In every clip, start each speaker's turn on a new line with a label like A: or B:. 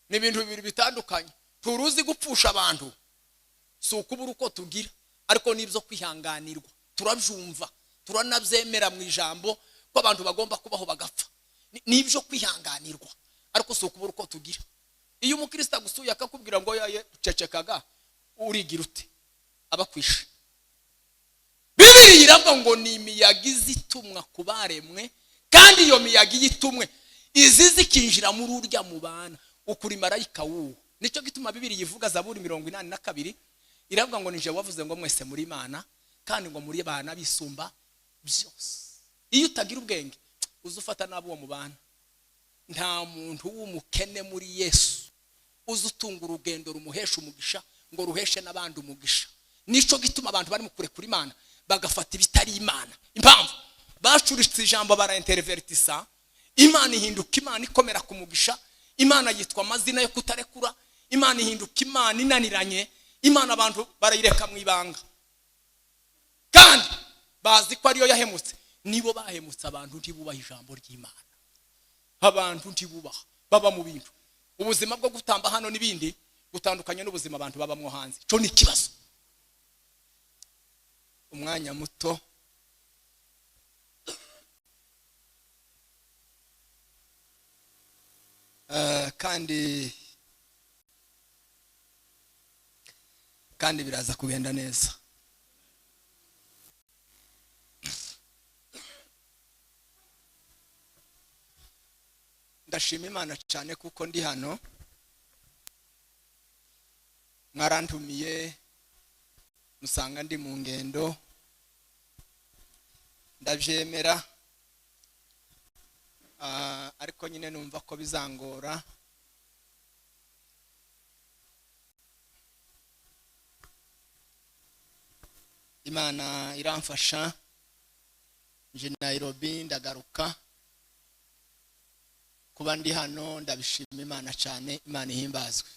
A: ni ibintu bibiri bitandukanye. Turuzi gupfusha abantu si ukubura uko tugira, ariko nibyo kwihanganirwa turabyumva turanabyemera mu ijambo ko abantu bagomba kubaho bagapfa. Nibyo kwihanganirwa ariko si ukubura uko tugira. Iyo umukristo agusuye akakubwira ngo yaye cecekaga urigira ute abakwishe. Bibiliya iravuga ngo ni imiyaga izitumwa ku baremwe, kandi iyo miyaga iyitumwe izi zikinjira muri urya mubana ukuri marayika wuwo. Nicyo gituma Bibiliya ivuga Zaburi 82 iravuga ngo nije wavuze ngo mwese muri Imana kandi ngo muri bana bisumba byose. Iyo utagira ubwenge uzufata nabo uwo mubana. Nta muntu w'umukene muri Yesu uzutunga urugendo rumuhesha umugisha ngo ruheshe n'abandi umugisha. Nico gituma abantu bari mu kure kuri Imana bagafata ibitari Imana. Impamvu bacuritse ijambo baraintervertisa, Imana ihinduka Imana ikomera ku mugisha, Imana yitwa amazina yo kutarekura, Imana ihinduka Imana inaniranye, Imana abantu barayireka mu ibanga. Kandi bazi ko ariyo yahemutse, nibo bahemutse. Abantu ntibubaha ijambo ry'Imana, abantu ntibubaha, baba mu bintu. Ubuzima bwo gutamba hano n'ibindi gutandukanye n'ubuzima abantu babamwo hanze. Cyo ni kibazo. Umwanya muto kandi biraza kugenda neza. Ndashima Imana cyane kuko ndi hano, mwarantumiye musanga ndi mu ngendo, ndabyemera, ariko nyine numva ko bizangora. Imana iramfasha, nje Nairobi ndagaruka. Kuba ndi hano ndabishima Imana cyane, Imana ihimbazwe.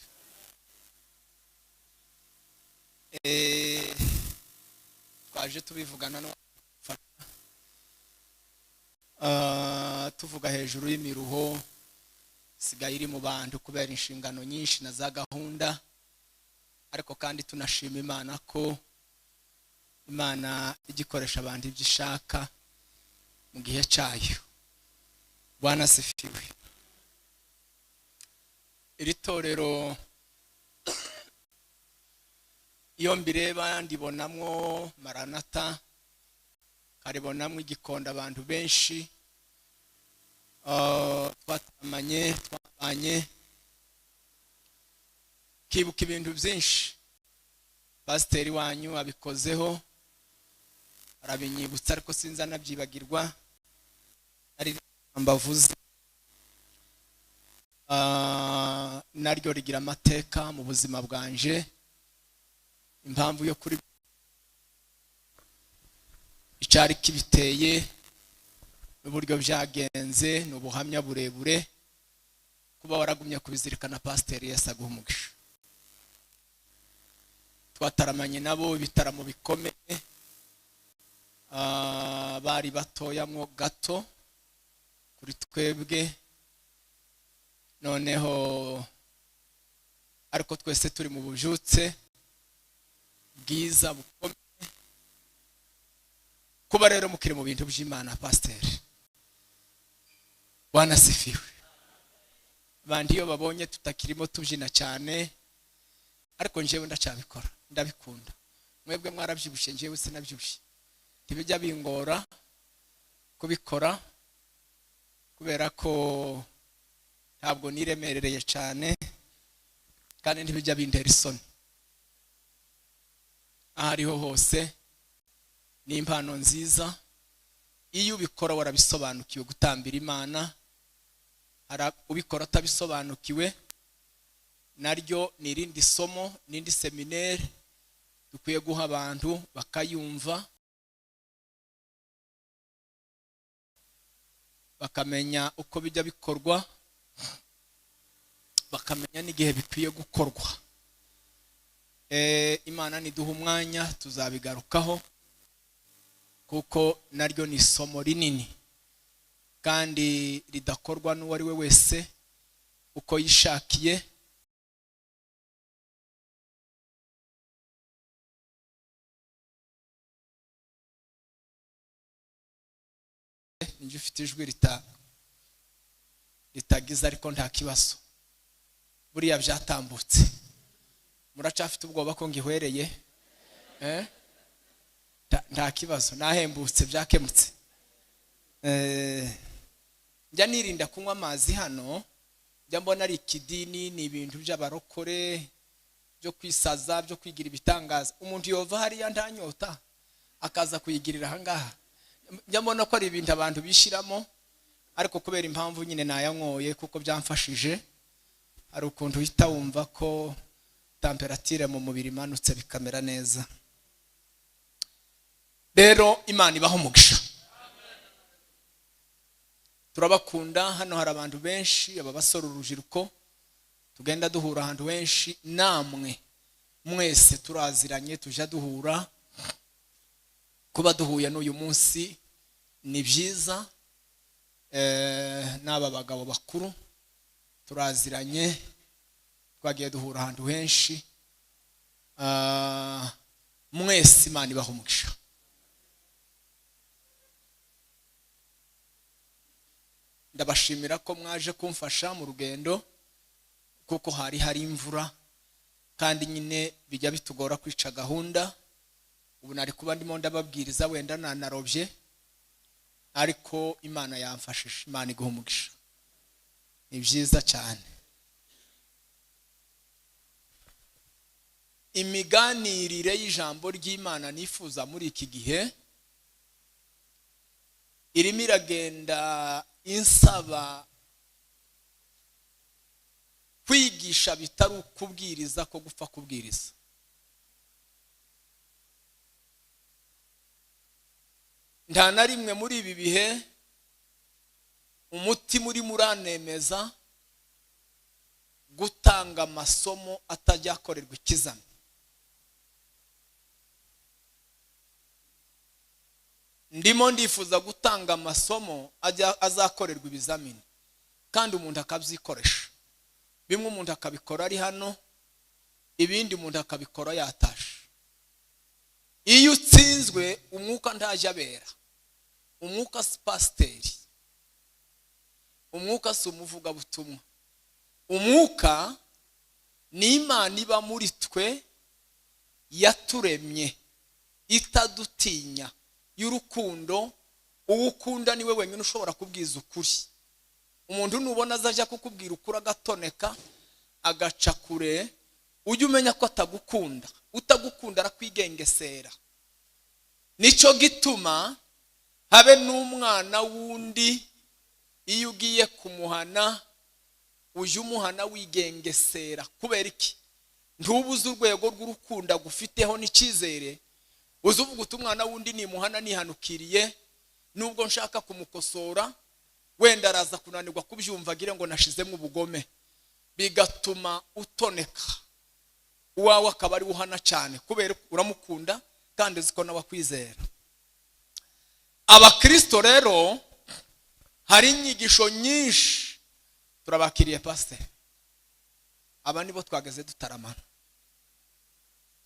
A: Twaje tubivugana no tuvuga hejuru y'imiruho sigaye iri mu bantu kubera inshingano nyinshi na za gahunda, ariko kandi tunashima Imana ko Imana igikoresha abantu ibyo ishaka mu gihe cyayo. Bwana sifiwe. Iri torero iyo mbireba ndibonamwo Maranatha, karibonamwo Igikondo abantu benshi, twatamanye twabanye, kibuka ibintu byinshi pasiteri wanyu abikozeho arabinyibutsa, ariko sinza nabyibagirwa. Ari mbavuze naryo rigira amateka mu buzima bwanje. Impamvu yo kuri icyari kibiteye n'uburyo byagenze n'ubuhamya burebure, kuba waragumye kubizirikana pasiteri Yesu aguha umugisha. Twataramanye nabo ibitaramo bikomeye, bari batoyamwo gato kuri twebwe, noneho ariko twese turi mu bubyutse bwiza bukomeye. Kuba rero mukiri mu bintu by'Imana pasiteri, Bwana sifiwe. Bandi iyo babonye tutakirimo tubyina cyane, ariko njewe ndacyabikora, ndabikunda. Mwebwe mwarabyibushye, njewe sinabyibushye, ntibijya bingora kubikora kubera ko ntabwo niremerereye cyane, kandi ntibijya bindera isoni. Ahariho hose ni impano nziza, iyo ubikora warabisobanukiwe gutambira Imana. Ubikora atabisobanukiwe naryo ni irindi somo, n'indi seminere dukwiye guha abantu bakayumva, bakamenya uko bijya bikorwa, bakamenya n'igihe bikwiye gukorwa. Imana niduha umwanya tuzabigarukaho, kuko naryo ni isomo rinini kandi ridakorwa n'uwari we wese uko yishakiye, ninjye ufite ijwi ritagize ariko nta kibazo buriya byatambutse muracafite ubwoba ko ngihwereye nta kibazo nahembutse byakemutse njya nirinda kunywa amazi hano njya mbona ari ikidini ni ibintu by'abarokore byo kwisaza byo kwigira ibitangaza umuntu yova hariya ntanyota akaza kuyigirira ahangaha njya mbona ko ari ibintu abantu bishiramo ariko kubera impamvu nyine nayanyoye kuko byamfashije hari ukuntu uhita wumva ko temperature mu mubiri imanutse bikamera neza rero Imana ibaho umugisha turabakunda hano hari abantu benshi aba basore urubyiruko tugenda duhura ahantu henshi namwe mwese turaziranye tujya duhura kuba duhuye n'uyu munsi ni byiza n'aba bagabo bakuru turaziranye twagiye duhura ahantu henshi mwese Imana ibaho umugisha ndabashimira ko mwaje kumfasha mu rugendo kuko hari imvura kandi nyine bijya bitugora kwica gahunda ubu nari kuba ndimo ndababwiriza wenda nanarobye ariko Imana yamfashije Imana iguha umugisha ni byiza cyane imiganirire y'ijambo ry'Imana nifuza muri iki gihe irimo iragenda insaba kwigisha bitari ukubwiriza ko gupfa kubwiriza nta na rimwe muri ibi bihe umutima uri muranemeza gutanga amasomo atajya akorerwa ikizami ndimo ndifuza gutanga amasomo azakorerwa ibizamini kandi umuntu akabyikoresha bimwe umuntu akabikora ari hano ibindi umuntu akabikora yatashe iyo utsinzwe umwuka ntajya abera umwuka si pasiteri umwuka si umuvugabutumwa umwuka ni Imana iba muri twe yaturemye itadutinya y'urukundo uwo ukunda niwe wenyine ushobora kubwiza ukuri umuntu nubona azajya kukubwira ukuri agatoneka agaca kure ujye umenya ko atagukunda utagukunda arakwigengesera nicyo gituma habe n'umwana wundi iyo ugiye kumuhana uje umuhana wigengesera kubera iki ntubuze urwego rw'urukundo gufiteho n'ikizere uzuvuga umwana wundi ni muhana nihanukiriye nubwo nshaka kumukosora wenda araza kunanirwa kubyumva agire ngo nashizemo ubugome bigatuma utoneka uwawe akaba ari uhana cyane kubera uramukunda kandi uziko nawe kwizera abakristo rero hari inyigisho nyinshi turabakiriye pastor aba nibo twageze dutaramana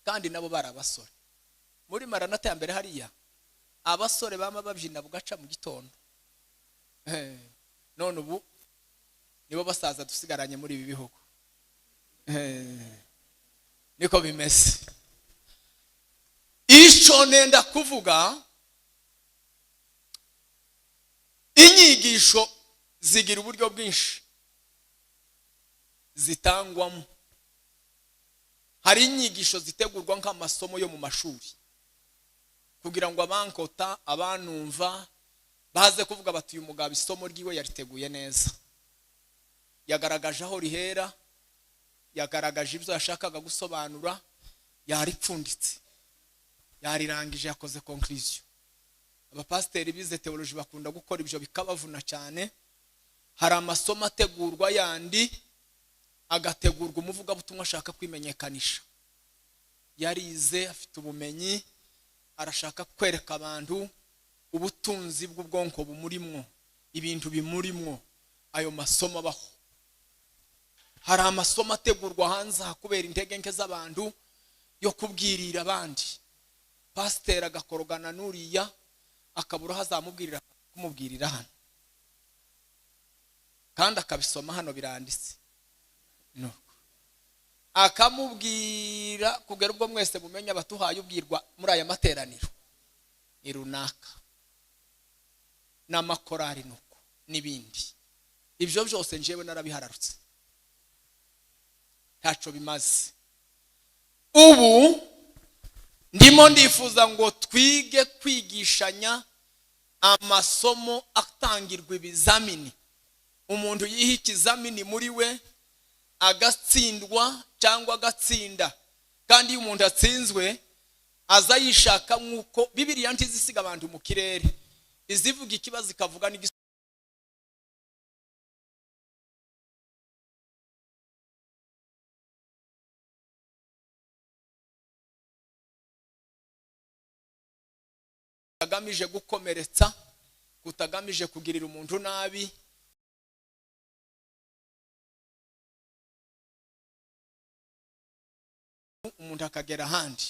A: kandi nabo barabasore muri maranata ya mbere hariya abasore bama babyina bugaca mu gitondo none ubu nibo basaza dusigaranye muri ibi bihugu niko bimeze icyo nenda kuvuga inyigisho zigira uburyo bwinshi zitangwamo hari inyigisho zitegurwa nk'amasomo yo mu mashuri kugira ngo abankota abanumva baze kuvuga bati uyu mugabo isomo ryiwe yariteguye neza yagaragaje aho rihera yagaragaje ibyo yashakaga gusobanura yaripfunditse yarirangije yakoze conclusion abapasiteri bize theology bakunda gukora ibyo bikabavuna cyane hari amasomo ategurwa yandi agategurwa umuvuga butumwa ashaka kwimenyekanisha yarize afite ubumenyi arashaka kwereka abantu ubutunzi bw'ubwonko bumurimwo ibintu bimurimwo ayo masomo abaho hari amasomo ategurwa hanze kubera intege nke z'abantu yo kubwirira abandi pasiteri agakorogana n'uriya akabura hazamubwirira kumubwirira hano kandi akabisoma hano biranditse no akamubwira kugera ubwo mwese mumenya abatuhaye ubwirwa muri aya materaniro ni runaka n'amakorari nuko n'ibindi ibyo byose njewe narabihararutse ntaco bimaze. Ubu ndimo ndifuza ngo twige kwigishanya amasomo atangirwa ibizamini, umuntu yiha ikizamini muri we agatsindwa cyangwa agatsinda, kandi iyo umuntu atsinzwe aza yishaka nk'uko Bibiliya ntizisiga abantu mu kirere, izivuga ikibazo ikavuga kutagamije gukomeretsa, kutagamije kugirira umuntu nabi, umuntu akagera ahandi.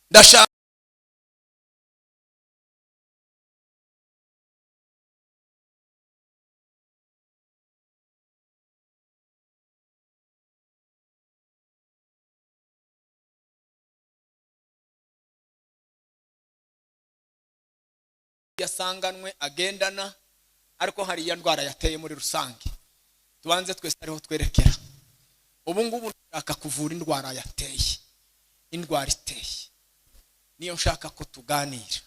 A: Ndashaka yasanganwe agendana, ariko hari ya ndwara yateye muri rusange. Tubanze twese ariho twerekera. Ubu ngubu nshaka kuvura indwara yateye, indwara iteye niyo nshaka ko tuganira,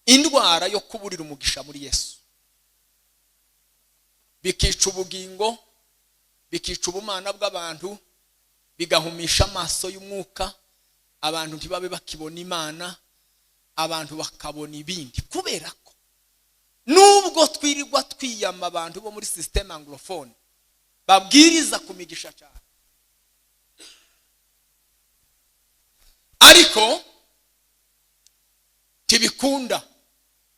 A: indwara yo kuburira umugisha muri Yesu, bikica ubugingo, bikica ubumana bw'abantu, bigahumisha amaso y'umwuka, abantu ntibabe bakibona Imana, abantu bakabona ibindi. Kubera ko nubwo twirirwa twiyama abantu bo muri system anglophone babwiriza kumigisha cyane, ariko tibikunda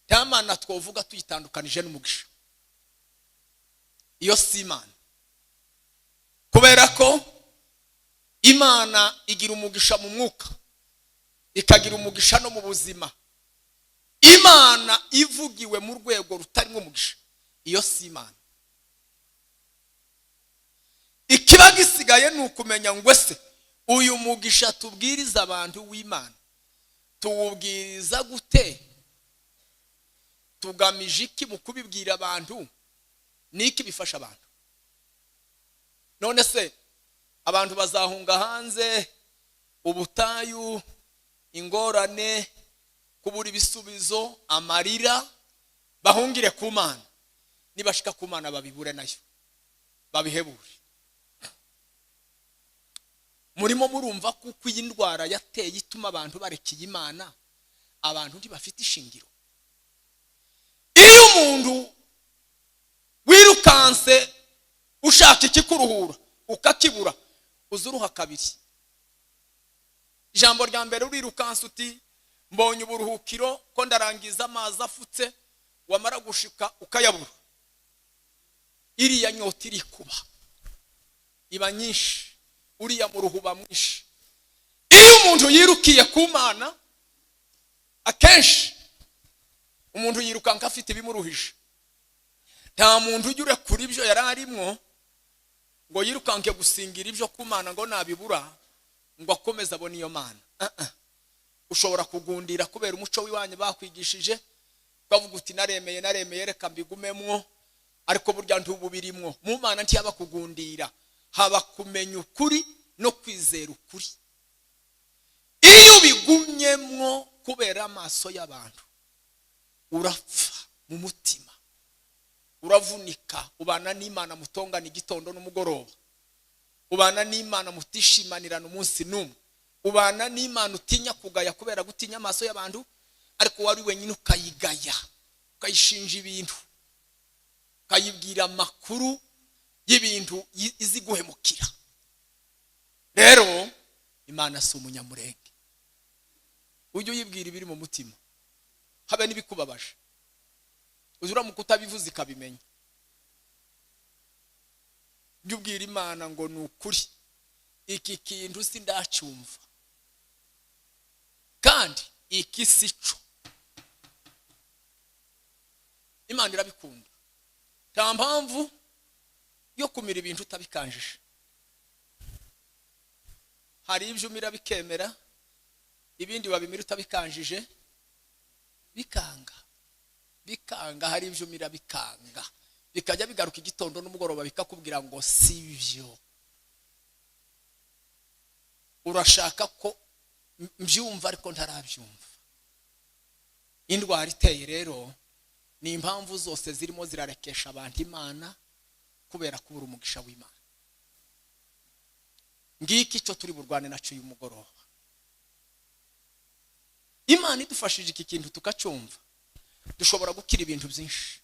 A: tamana twovuga tuyitandukanije n'umugisha. Iyo si Imana, kubera ko Imana igira umugisha mu mwuka, ikagira umugisha no mu buzima. Imana ivugiwe mu rwego rutarimo umugisha, iyo si Imana. Ikiba gisigaye ni ukumenya ngo se uyu mugisha tubwiriza abantu w'Imana tuwubwiriza gute, tugamije iki mu kubibwira abantu, niki bifasha abantu. None se abantu bazahunga hanze, ubutayu, ingorane, kubura ibisubizo, amarira, bahungire ku Mana, nibashika ku Mana babibure nayo, babihebure. Murimo murumva kuko iyi ndwara yateye ituma abantu barekeye Imana, abantu ntibafite ishingiro. Iyo umuntu wirukanse ushaka ikikuruhura ukakibura, uzuruha kabiri. Ijambo rya mbere urirukanse uti mbonye uburuhukiro ko ndarangiza amazi afutse, wamara gushika ukayabura, iriya nyota iri kuba iba nyinshi, uriya muruhuba mwinshi. Iyo umuntu yirukiye ku Mana, akenshi umuntu yirukanka afite ibimuruhije. Nta muntu ujya kuri ibyo yari arimo ngo yirukanke gusingira ibyo ku Mana ngo nabibura ngo akomeze abone iyo Mana. Ushobora kugundira kubera umuco w'iwanyu bakwigishije, ukavuga uti naremeye reka mbigumemwo, ariko burya ntububirimwo. Mu Mana ntiyaba kugundira, haba kumenya ukuri no kwizera ukuri. Iyo bigumyemwo kubera amaso y'abantu, urapfa mu mutima, uravunika, ubana n'Imana mutongana igitondo n'umugoroba, ubana n'Imana mutishimanirana umunsi n'umwe, ubana n'Imana utinya kugaya kubera gutinya amaso y'abantu, ariko wari wenyine ukayigaya, ukayishinja ibintu, ukayibwira amakuru y'ibintu izi guhemukira. Rero Imana si umunyamurenge, ujye uyibwira ibiri mu mutima, habe n'ibikubabaje, uzura mu kutabivuza ikabimenya. Ujye ubwira Imana ngo ni ukuri iki kintu sindacyumva kandi iki sico. Imana irabikunda, nta mpamvu yo kumira ibintu utabikanjije. Hari ibyo umira bikemera, ibindi wabimira utabikanjije bikanga. Hari ibyo umira bikanga, bikajya bigaruka igitondo n'umugoroba bikakubwira ngo sibyo. Urashaka ko mbyumva ariko ntarabyumva. Indwara iteye rero ni impamvu zose zirimo zirarekesha abantu Imana kubera kubura umugisha w'Imana. Ngiki cyo turi burwane nacyo uyu mugoroba. Imana idufashije iki kintu tukacyumva, dushobora gukira ibintu byinshi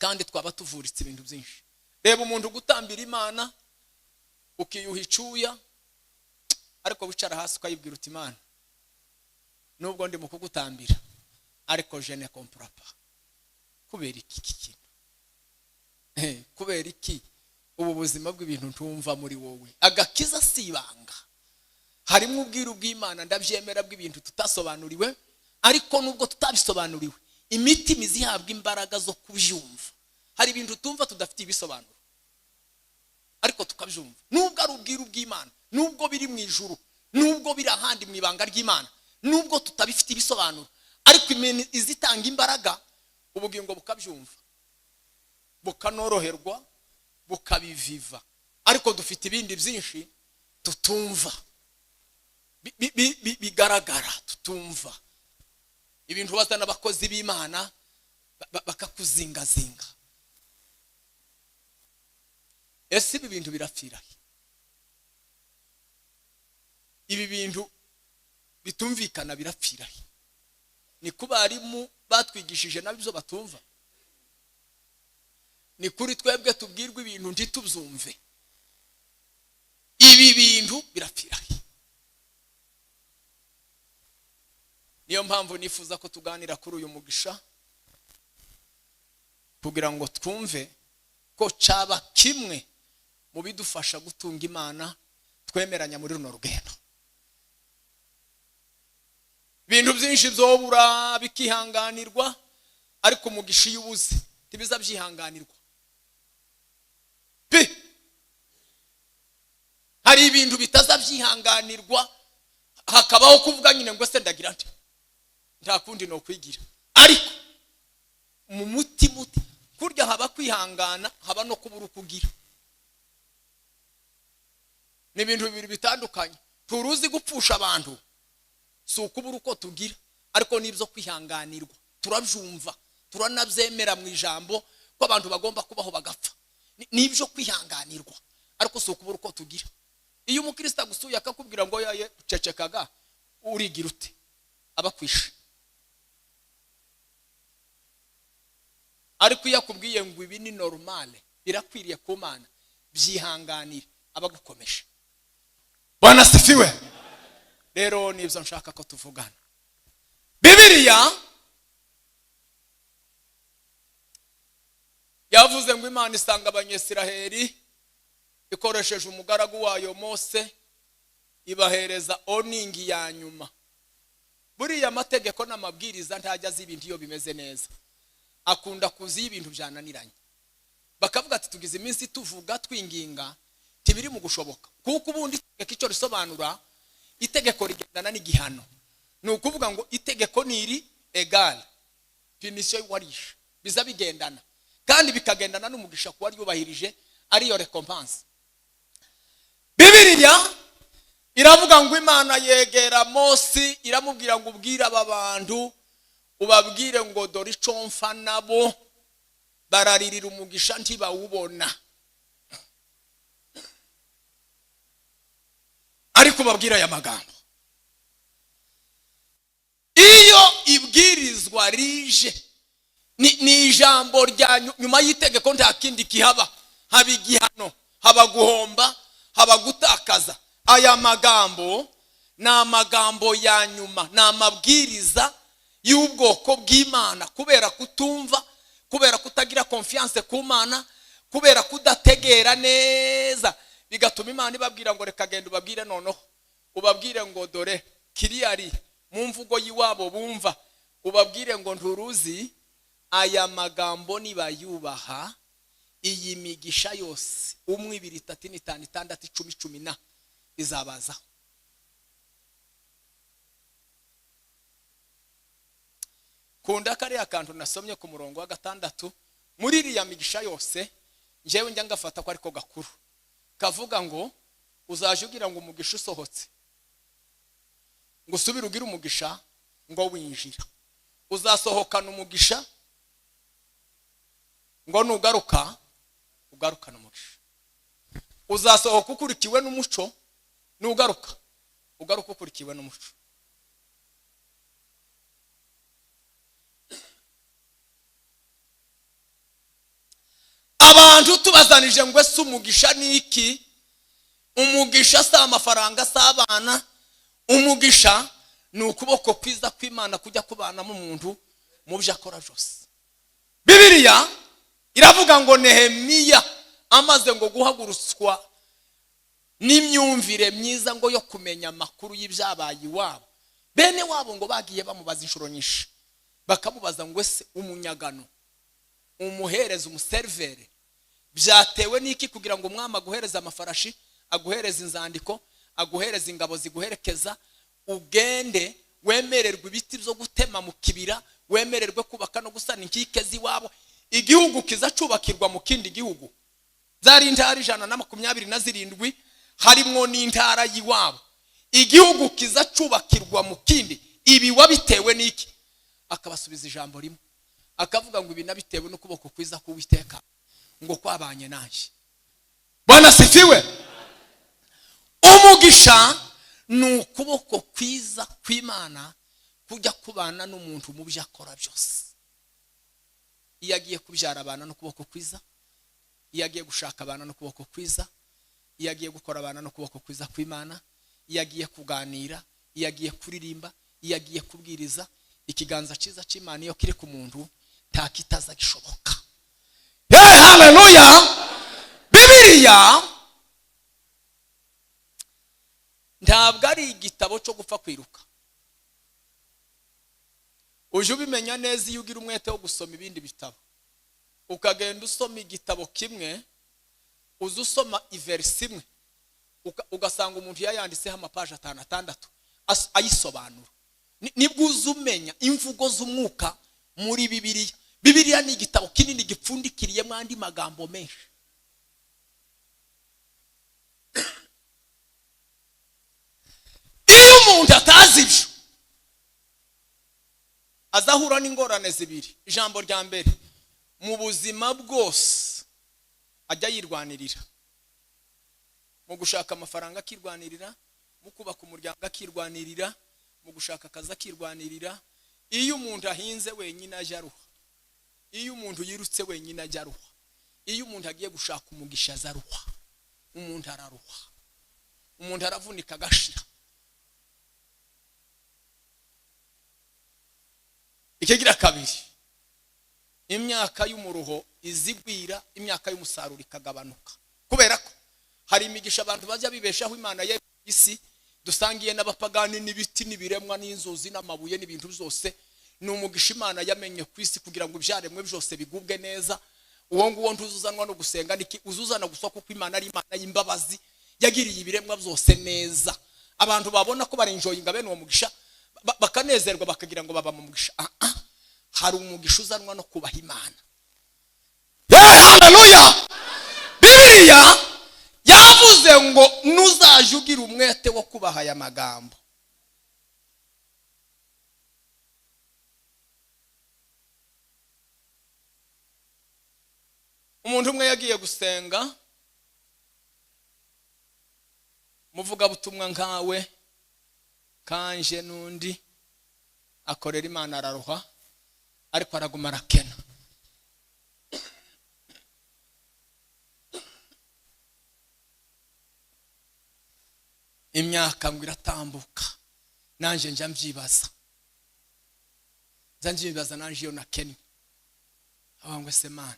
A: kandi twaba tuvuritse ibintu byinshi. Reba umuntu gutambira Imana ukiyuha icuya, ariko wicara hasi ukayibwira uti Imana, nubwo ndi mu kugutambira ariko je ne comprends pas. Kubera iki kintu? Kubera iki ubu buzima bw'ibintu ntumva muri wowe? Agakiza sibanga, harimo ubwiru bw'Imana ndabyemera bw'ibintu tutasobanuriwe, ariko nubwo tutabisobanuriwe imitima izihabwa imbaraga zo kubyumva. Hari ibintu tumva tudafite ibisobanuro ariko tukabyumva, nubwo ari ubwiru bw'Imana, nubwo biri mu ijuru, nubwo biri ahandi mu ibanga ry'Imana, nubwo tutabifite ibisobanuro, ariko izitanga imbaraga ubugingo bukabyumva, bukanoroherwa, bukabiviva. Ariko dufite ibindi byinshi tutumva, bigaragara tutumva. Ibintu bazana abakozi b'Imana bakakuzingazinga. Ese ibi bintu birapfira? Ibi bintu bitumvikana birapfira? Ni kubarimu batwigishije nabyo batumva? Ni kuri twebwe tubwirwa ibintu ntitubyumve? Ibi bintu birapfira? Niyo mpamvu nifuza ko tuganira kuri uyu mugisha, kugira ngo twumve ko caba kimwe mu bidufasha gutunga Imana twemeranya muri runo rugendo. Ibintu byinshi byobura bikihanganirwa, ariko umugisha iyo ubuze ntibiza byihanganirwa. Hari ibintu bitaza byihanganirwa, hakabaho kuvuga nyine ngo se ndagira nti nta kundi no kwigira. Ariko mu mutima kurya haba kwihangana, haba no kubura ukugira. Ni ibintu bibiri bitandukanye. Turuzi gupfusha abantu, si ukubura uko tugira, ariko nibyo kwihanganirwa. Turabyumva, turanabyemera mu ijambo ko abantu bagomba kubaho bagapfa. Nibyo kwihanganirwa, ariko si ukubura uko tugira. Iyo umukristo agusuye akakubwira ngo yaye cecekaga, urigira ute? Abakwishe. Ariko iyo akubwiye ngo ibi ni normale, birakwiriye ku Mana, byihanganire, abagukomeje. Bwana sifiwe. Rero nibyo nshaka ko tuvugana. Bibiliya yavuze ngo Imana isanga abanyesiraheli ikoresheje umugaragu wayo Mose, ibahereza oningi ya nyuma. Buriya amategeko n'amabwiriza ntajya z'ibintu iyo bimeze neza, akunda kuzi ibintu byananiranye. Bakavuga ati tugize iminsi tuvuga twinginga tibiri mu gushoboka, kuko ubundi itegeko icyo risobanura, itegeko rigendana n'igihano. Ni ukuvuga ngo itegeko niri egal punition warisha, biza bigendana kandi bikagendana n'umugisha kuba ryubahirije, ariyo recompense. Bibiliya iravuga ngo Imana yegera Mose, iramubwira ngo ubwire aba bantu, ubabwire ngo dore icyo mfa nabo, bararirira umugisha ntibawubona, ariko babwira aya magambo. Iyo ibwirizwa rije ni ijambo rya nyuma y'itegeko, nta kindi kihaba, haba igihano, haba guhomba, haba gutakaza. Aya magambo ni amagambo ya nyuma, ni amabwiriza y'ubwoko bw'Imana, kubera kutumva, kubera kutagira confiance ku Mana, kubera kudategera neza bigatuma Imana ibabwira ngo reka genda ubabwire noneho, ubabwire ngo dore kiriyari mu mvugo yiwabo bumva, ubabwire ngo nturuzi aya magambo nibayubaha iyi migisha yose 1 2 3 4 5 6 7 10 10 izabazaho. Kunda kariya kantu nasomye ku murongo wa 6 muri iriya migisha yose, njewe njya ngafata ko ariko gakuru kavuga ngo uzaje ugira ngo umugisha usohotse ngo usubire ugira umugisha ngo winjira, uzasohokana umugisha ngo nugaruka ugarukana umugisha, uzasohoka ukurikiwe n'umuco nugaruka ugaruka ukurikiwe n'umuco. Abantu tubazanije ngo ese umugisha niki? Umugisha si amafaranga, si abana. Umugisha ni ukuboko kwiza kw'Imana kujya kubana mu muntu mu byo akora byose. Bibiliya iravuga ngo Nehemiya amaze ngo guhagurutswa n'imyumvire myiza ngo yo kumenya amakuru y'ibyabaye iwabo, bene wabo ngo bagiye bamubaza inshuro nyinshi, bakamubaza ngo ese umunyagano, umuhereza, umuservere byatewe n'iki kugira ngo umwami aguhereza amafarashi, aguhereza inzandiko, aguhereza ingabo ziguherekeza, ugende wemererwe ibiti byo gutema mu kibira, wemererwe kubaka no gusana inkike z'iwabo, igihugu kizacubakirwa mu kindi gihugu. Zari intara 127 harimo n'intara y'iwabo, igihugu kizacubakirwa mu kindi. Ibi wabitewe n'iki? Akabasubiza ijambo rimwe, akavuga ngo ibi nabitewe n'ukuboko kwiza k'Uwiteka ngo kwabanye naje. Bwana sifiwe. Umugisha ni ukuboko kwiza kw'Imana kujya kubana n'umuntu mu byo akora byose. Iyo agiye kubyara abana n'ukuboko kwiza, iyo agiye gushaka abana n'ukuboko kwiza, iyo agiye gukora abana n'ukuboko kwiza kw'Imana, iyo agiye kuganira, iyo agiye kuririmba, iyo agiye kubwiriza, ikiganza cyiza cy'Imana iyo kiri ku muntu nta kitaza gishoboka. Hey, haleluya. Bibiliya ntabwo ari igitabo cyo gupfa kwiruka. Uje ubimenya neza iyo ugira umwete wo gusoma ibindi bitabo, ukagenda usoma igitabo kimwe, uza usoma iverse imwe, ugasanga umuntu yayanditseho amapaje 5 6 ayisobanura. Nibwo uzumenya imvugo z'umwuka muri Bibiliya. Bibiliya ni igitabo kinini gipfundikiriyemo andi magambo menshi. Iyo umuntu atazi ibyo, azahura n'ingorane zibiri. Ijambo rya mbere, mu buzima bwose ajya yirwanirira, mu gushaka amafaranga akirwanirira, mu kubaka umuryango akirwanirira, mu gushaka akazi akirwanirira. Iyo umuntu ahinze wenyine ajya aruha, iyo umuntu yirutse wenyine ajya aruha, iyo umuntu agiye gushaka umugisha azaruha, umuntu araruha, umuntu aravunika agashira. Ikigira kabiri, imyaka y'umuruho izigwira, imyaka y'umusaruro ikagabanuka, kubera ko hari imigisha abantu bajya bibeshaho Imana y'isi dusangiye n'abapagani n'ibiti n'ibiremwa n'inzuzi n'amabuye n'ibintu byose. Ni umugisha Imana yamenye ku isi kugira ngo ibyaremwe byose bigubwe neza. Uwo nguwo ntuzuzanwa no gusenga, niki uzuzana gusa kuko Imana ari Imana y'imbabazi, yagiriye ibiremwa byose neza. Abantu babona ko bari enjoyinga bene uwo mugisha bakanezerwa bakagira ngo baba mu mugisha. Hari umugisha uzanwa no kubaha Imana. Haleluya. Bibiliya yavuze ngo nuzaje ugira umwete wo kubaha aya magambo. Umuntu umwe yagiye gusenga, muvuga butumwa nkawe kanje nundi, akorera Imana araruha, ariko araguma arakena. Imyaka ngo iratambuka, nanje njya mbyibaza, nanje iyo nakennye, abangwe se Mana,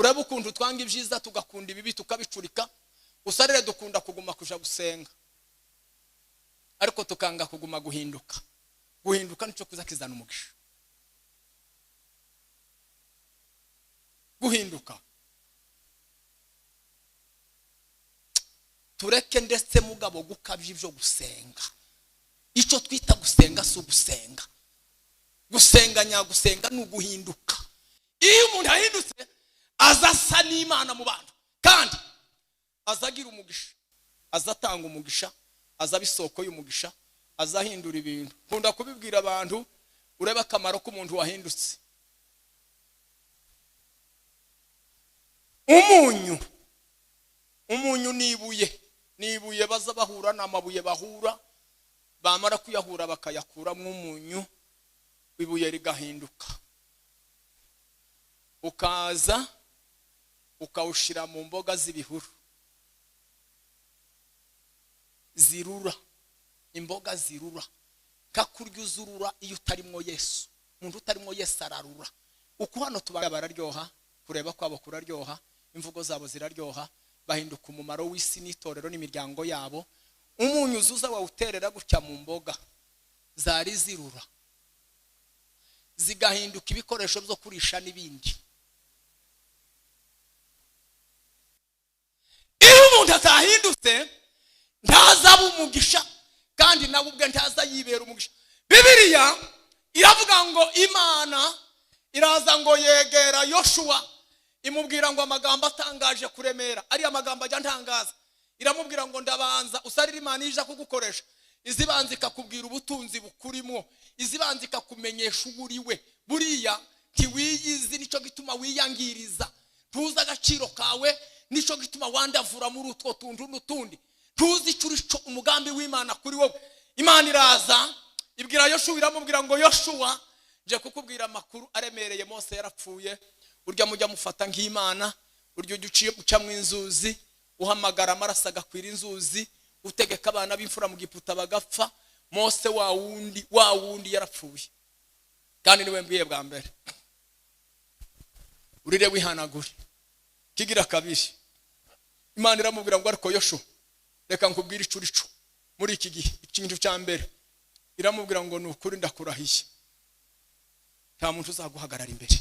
A: uraba ukuntu twanga ibyiza tugakunda ibibi tukabicurika. Usarire dukunda kuguma kuja gusenga, ariko tukanga kuguma guhinduka. Guhinduka nico kuzakizana umugisha. Guhinduka tureke ndetse mugabo gukabye ibyo gusenga. Icyo twita gusenga si ugusenga. Gusenga nyagusenga ni uguhinduka. Iyo umuntu ahindutse azasa n'Imana mu bantu, kandi azagira umugisha, azatanga umugisha, azaba isoko y'umugisha, azahindura ibintu. Nkunda kubibwira abantu, ureba akamaro k'umuntu wahindutse. Umunyu nibuye baza bahura n'amabuye bahura, bamara kuyahura bakayakuramo umunyu, ibuye rigahinduka. Ukaza ukawushira mu mboga z'ibihuru zirura, imboga zirura. Kakurya uzurura iyo utarimwo Yesu. Umuntu utarimwo Yesu ararura. Uko hano tubaga bararyoha, kureba kwabo kuraryoha, imvugo zabo ziraryoha, bahinduka umumaro w'isi n'itorero n'imiryango yabo. Umunyu uzuza wawuterera gutya mu mboga zari zirura, zigahinduka ibikoresho byo kurisha n'ibindi. Iyo umuntu atahindutse ntazaba umugisha, kandi nawe ubwe ntaza yibera umugisha. Bibiliya iravuga ngo Imana iraza ngo yegera Yoshua, imubwira ngo amagambo atangaje kuremera. Ari amagambo ajya ntangaza. Iramubwira ngo ndabanza usarira Imana ije kugukoresha. Izibanza ikakubwira ubutunzi bukurimo, izibanza ikakumenyesha uburiwe. Buriya ntiwiyizi, nico gituma wiyangiriza. Tuza agaciro kawe, nico gituma wandavura muri utwo tuntu n'utundi. Tuzi icurico umugambi w'Imana kuri wowe. Imana iraza ibwira Yoshua, iramubwira ngo Yoshua, nje kukubwira amakuru aremereye. Mose yarapfuye, urya mujya mufata nk'Imana, uryo uciye guca mu inzuzi, uhamagara amaraso agakwira inzuzi, utegeka abana b'imfura mu Giputa bagapfa. Mose wa wundi yarapfuye, kandi niwe mbwiye bwa mbere. Urire wihanagure. Kigira kabiri, Imana iramubwira ngo ariko Yoshua, reka nkubwire icurico muri iki gihe. Ikintu cya mbere iramubwira ngo nukuri ndakurahiye, nta muntu uzaguhagarara imbere.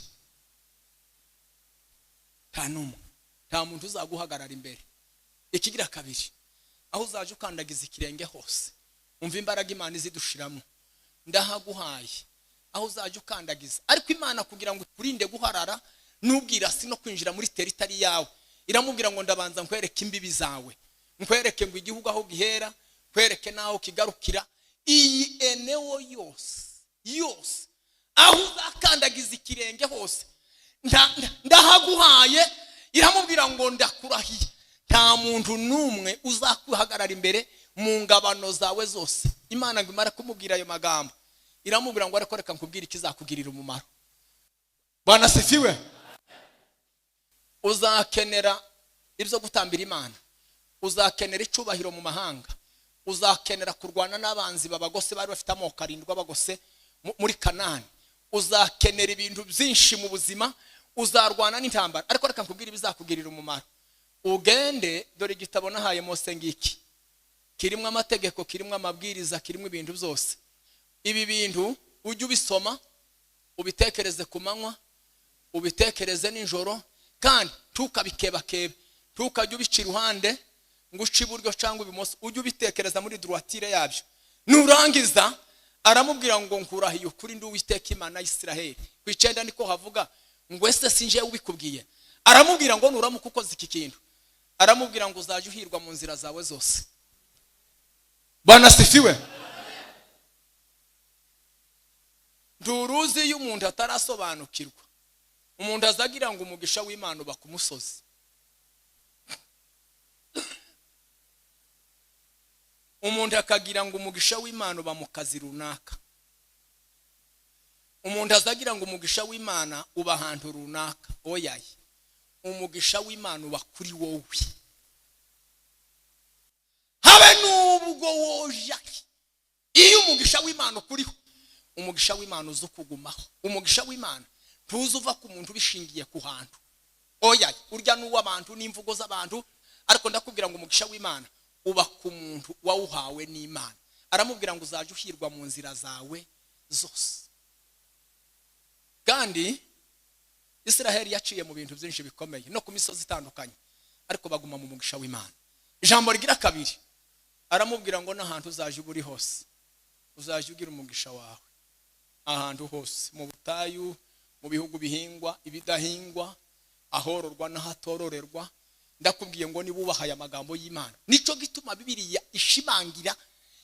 A: Nta muntu uzaguhagarara imbere. Ikigira kabiri, aho uzaje ukandagiza ikirenge hose, umva imbaraga Imana izidushiramo. Ndahaguhaye aho uzaje ukandagiza. Ariko Imana kugira ngo kurinde guharara n'ubwira si no kwinjira muri teritari yawe, iramubwira ngo ndabanza nkwereke imbibi zawe, nkwereke ngo igihugu aho gihera, nkwereke naho kigarukira. Iyi eneo yose aho uzakandagiza ikirenge hose ndahaguhaye. Iramubwira ngo ndakurahiye, nta muntu numwe uzakuhagarara imbere mu ngabano zawe zose. Imana ngo imara kumubwira ayo magambo, iramubwira ngo ariko reka nkubwire ikizakugirira umumaro. Bwana sifiwe. Uzakenera ibyo gutambira Imana, uzakenera icubahiro mu mahanga, uzakenera kurwana n'abanzi babagose bari bafite amoko 7 abagose muri Kanani, uzakenera ibintu byinshi mu buzima, uzarwana n'intambara. Ariko reka nkubwire ibizakugirira umumaro. Ugende, dore igitabo nahaye Mose ngiki, kirimo amategeko, kirimo amabwiriza, kirimo ibintu byose. Ibi bintu ujye ubisoma, ubitekereze ku manywa, ubitekereze nijoro, kandi tukabikebakebe, tukajya ubica iruhande ngo uce iburyo cyangwa ibumoso, ujye ubitekereza muri droitire yabyo. Nurangiza aramubwira ngo nkurahiye ukuri ndi Uwiteka Imana y'Isiraheli. Ku 9 niko havuga ngo ese sinje ubikubwiye. Aramubwira ngo nuramuka ukoze iki kintu, aramubwira ngo uzaje uhirwa mu nzira zawe zose. Bwana sifiwe. Nduruzi y'umuntu atarasobanukirwa, umuntu azagira ngo umugisha w'Imana uba ku musozi. Umuntu akagira ngo umugisha w'Imana uba mu kazi runaka. Umuntu azagira ngo umugisha w'Imana uba ahantu runaka. Oyaye, umugisha w'Imana uba kuri wowe. Habe n'ubwo woja, iyo umugisha w'Imana ukuriho, umugisha w'Imana uzo kugumaho. Umugisha w'Imana ntuzuva ku muntu bishingiye ku hantu. oya urya n'uw'abantu n'imvugo z'abantu, ariko ndakubwira ngo umugisha w'Imana uba ku muntu wawuhawe n'Imana. Aramubwira ngo uzaje uhirwa mu nzira zawe zose. Kandi Israheli yaciye mu bintu byinshi bikomeye no ku misozi itandukanye, ariko baguma mu mugisha w'Imana. Ijambo rigira kabiri, aramubwira ngo n'ahantu uzaje uri hose uzaje ugira umugisha wawe. Ahantu hose, mu butayu, mu bihugu bihingwa, ibidahingwa, ahororwa n'ahatororerwa, ndakubwiye ngo nibubahaye amagambo y'Imana. Nico gituma Bibiliya ishimangira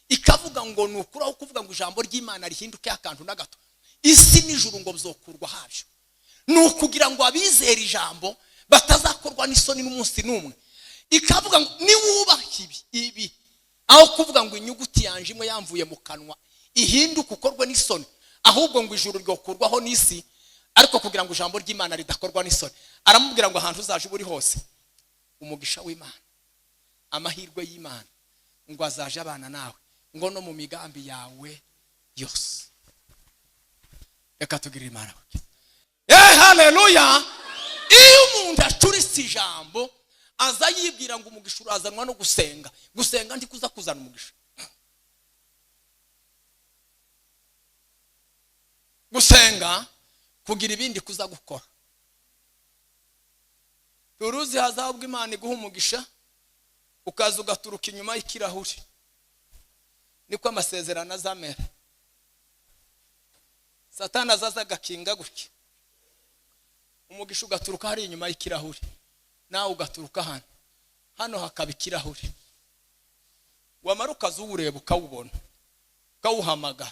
A: ikavuga ngo nukuraho kuvuga ngo ijambo ry'Imana rihinduke akantu na gato, isi n'ijuru ngo bzokurwa habyo. Nukugira ngo abizera ijambo batazakorwa n'isoni n'umunsi n'umwe. Ikavuga ngo niwubaha ibi aho kuvuga ngo inyuguti yanje imwe yamvuye mu kanwa ihinduke ukorwe n'isoni, ahubwo ngo ijuru ryokurwaho n'isi, ariko kugira ngo ijambo ry'Imana ridakorwa n'isoni. Aramubwira ngo ahantu uzaje uri hose umugisha w'Imana, amahirwe y'Imana ngo azaje abana nawe, ngo no mu migambi yawe yose. Reka tugirire Imana. Haleluya. Iyo umuntu acuritse ijambo aza yibwira ngo umugisha urazanwa no gusenga. Gusenga ntikuza kuzana umugisha. Gusenga kugira ibindi kuza gukora. Turuzi hazabwa Imana iguha umugisha ukaza ugaturuka inyuma y'ikirahuri. Niko amasezerano azamera. Satani azaza agakinga gutya, umugisha ugaturuka hari inyuma y'ikirahuri, nawe ugaturuka hano hakaba ikirahuri. Wamara ukazuwureba ukawubona, ukawuhamagara,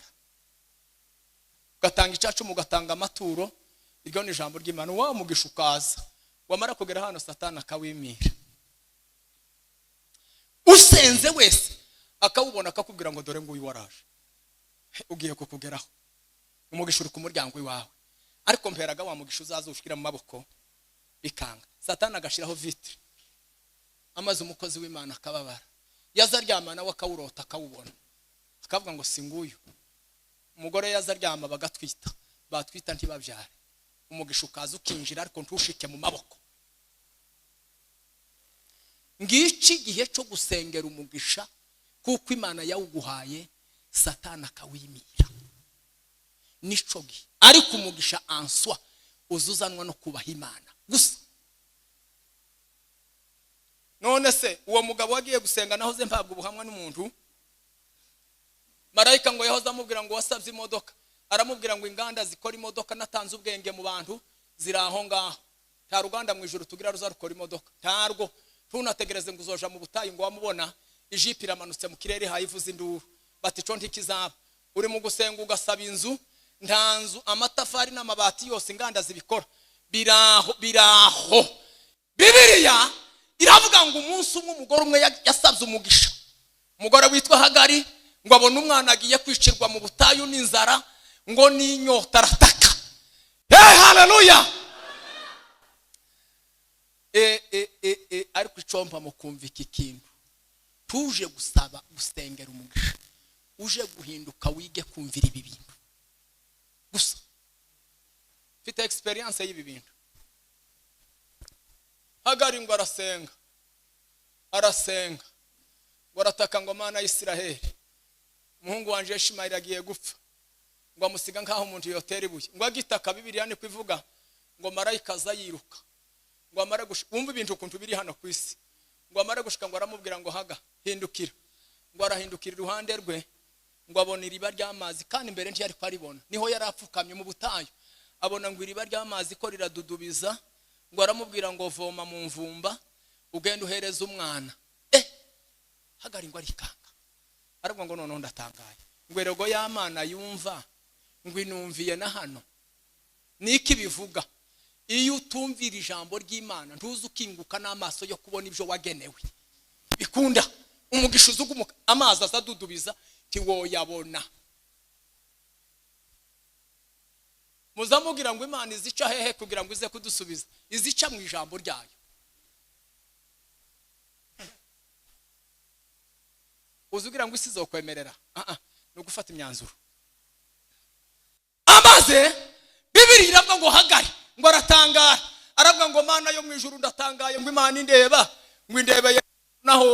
A: ugatanga icacu, mugatanga amaturo. Iryo ni ijambo ry'Imana. Wa mugisha ukaza, wamara kugera hano Satani akawimira. Usenze wese akawubona akakubwira ngo dore nguyu waraje, ugiye kukugeraho. Umugisha uri ku muryango wawe, ariko mperaga wa mugisha uzaza ushikira mu maboko bikanga. Satani agashiraho vitre, amaze umukozi w'Imana akababara. Yazaryama nawe akawurota akawubona, akavuga ngo singuyu. Umugore yazaryama bagatwita, batwita ntibabyare. Umugisha ukaza ukinjira ariko ntushike mu maboko. Ngici gihe cyo gusengera umugisha kuko Imana yawuguhaye, Satani akawimira. Nico gihe ariko umugisha answa uzuzanwa no kubaha Imana gusa. None se uwo mugabo wagiye gusenga naho ze mpabwa ubuhamwa n'umuntu, marayika ngo yahoza amubwira ngo wasabye imodoka, aramubwira ngo inganda zikora imodoka natanze ubwenge mu bantu ziraho ngaho, nta ruganda mu ijuru tugira ruzarukora imodoka, ntarwo. Tunategereze ngo uzoja mu butayu ngo wamubona ijipi iramanutse mu kirere hayivuza induru, bati co ntikizaba. Uri mu gusenga ugasaba inzu, nta nzu, amatafari n'amabati yose inganda zibikora biraho. Bibiliya iravuga ngo umunsi umwe umugore umwe yasabye umugisha. Umugore witwa Hagari ngo abone umwana agiye kwicirwa mu butayu n'inzara, ngo n'inyota arataka. Haleluya. Ariko icompa mu kumva iki kintu, tuje gusaba gusengera umugisha, uje guhinduka wige kumvira ibi bintu gusa. Mfite experience y'ibi bintu. Hagari ngo arasenga ngo arataka ngo Mana y'Isiraheli, umuhungu wanje Ishimayeli agiye gupfa, ngo amusiga nkaho umuntu yotera ibuye. Ngo agitaka Bibiliya ni kwivuga ngo marayika aza yiruka, ngo amare wumva ibintu ukuntu biri hano ku isi, ngo amare gushika ngo aramubwira ngo Haga hindukira. Ngo arahindukira iruhande rwe, ngo abona iriba ry'amazi, kandi mbere ntiyari kwaribona, niho yari apfukamye mu butayu, abona ngo iriba ry'amazi ko riradudubiza. Ngo aramubwira ngo voma mu mvumba ugenda uhereza umwana. Hagari ngo arikanga, aravuga ngo noneho ndatangaye, ngo erego y'Imana yumva ngo inumviye na hano. Niki bivuga? Iyo utumvira ijambo ry'Imana ntuzi ukinguka n'amaso yo kubona ibyo wagenewe. Bikunda umugisha uzugumuka, amazi azadudubiza tiwoyabona. Muzamubwira ngo Imana izica hehe kugira ngo ize kudusubiza? Izica mu ijambo ryayo. Uzugira ngo isi zokwemerera? No gufata imyanzuro. Amaze Bibiliya iravuga ngo Hagari ngo aratangara, aravuga ngo Mana yo mu ijuru ndatangaye ngo Imana indeba ngo indebe naho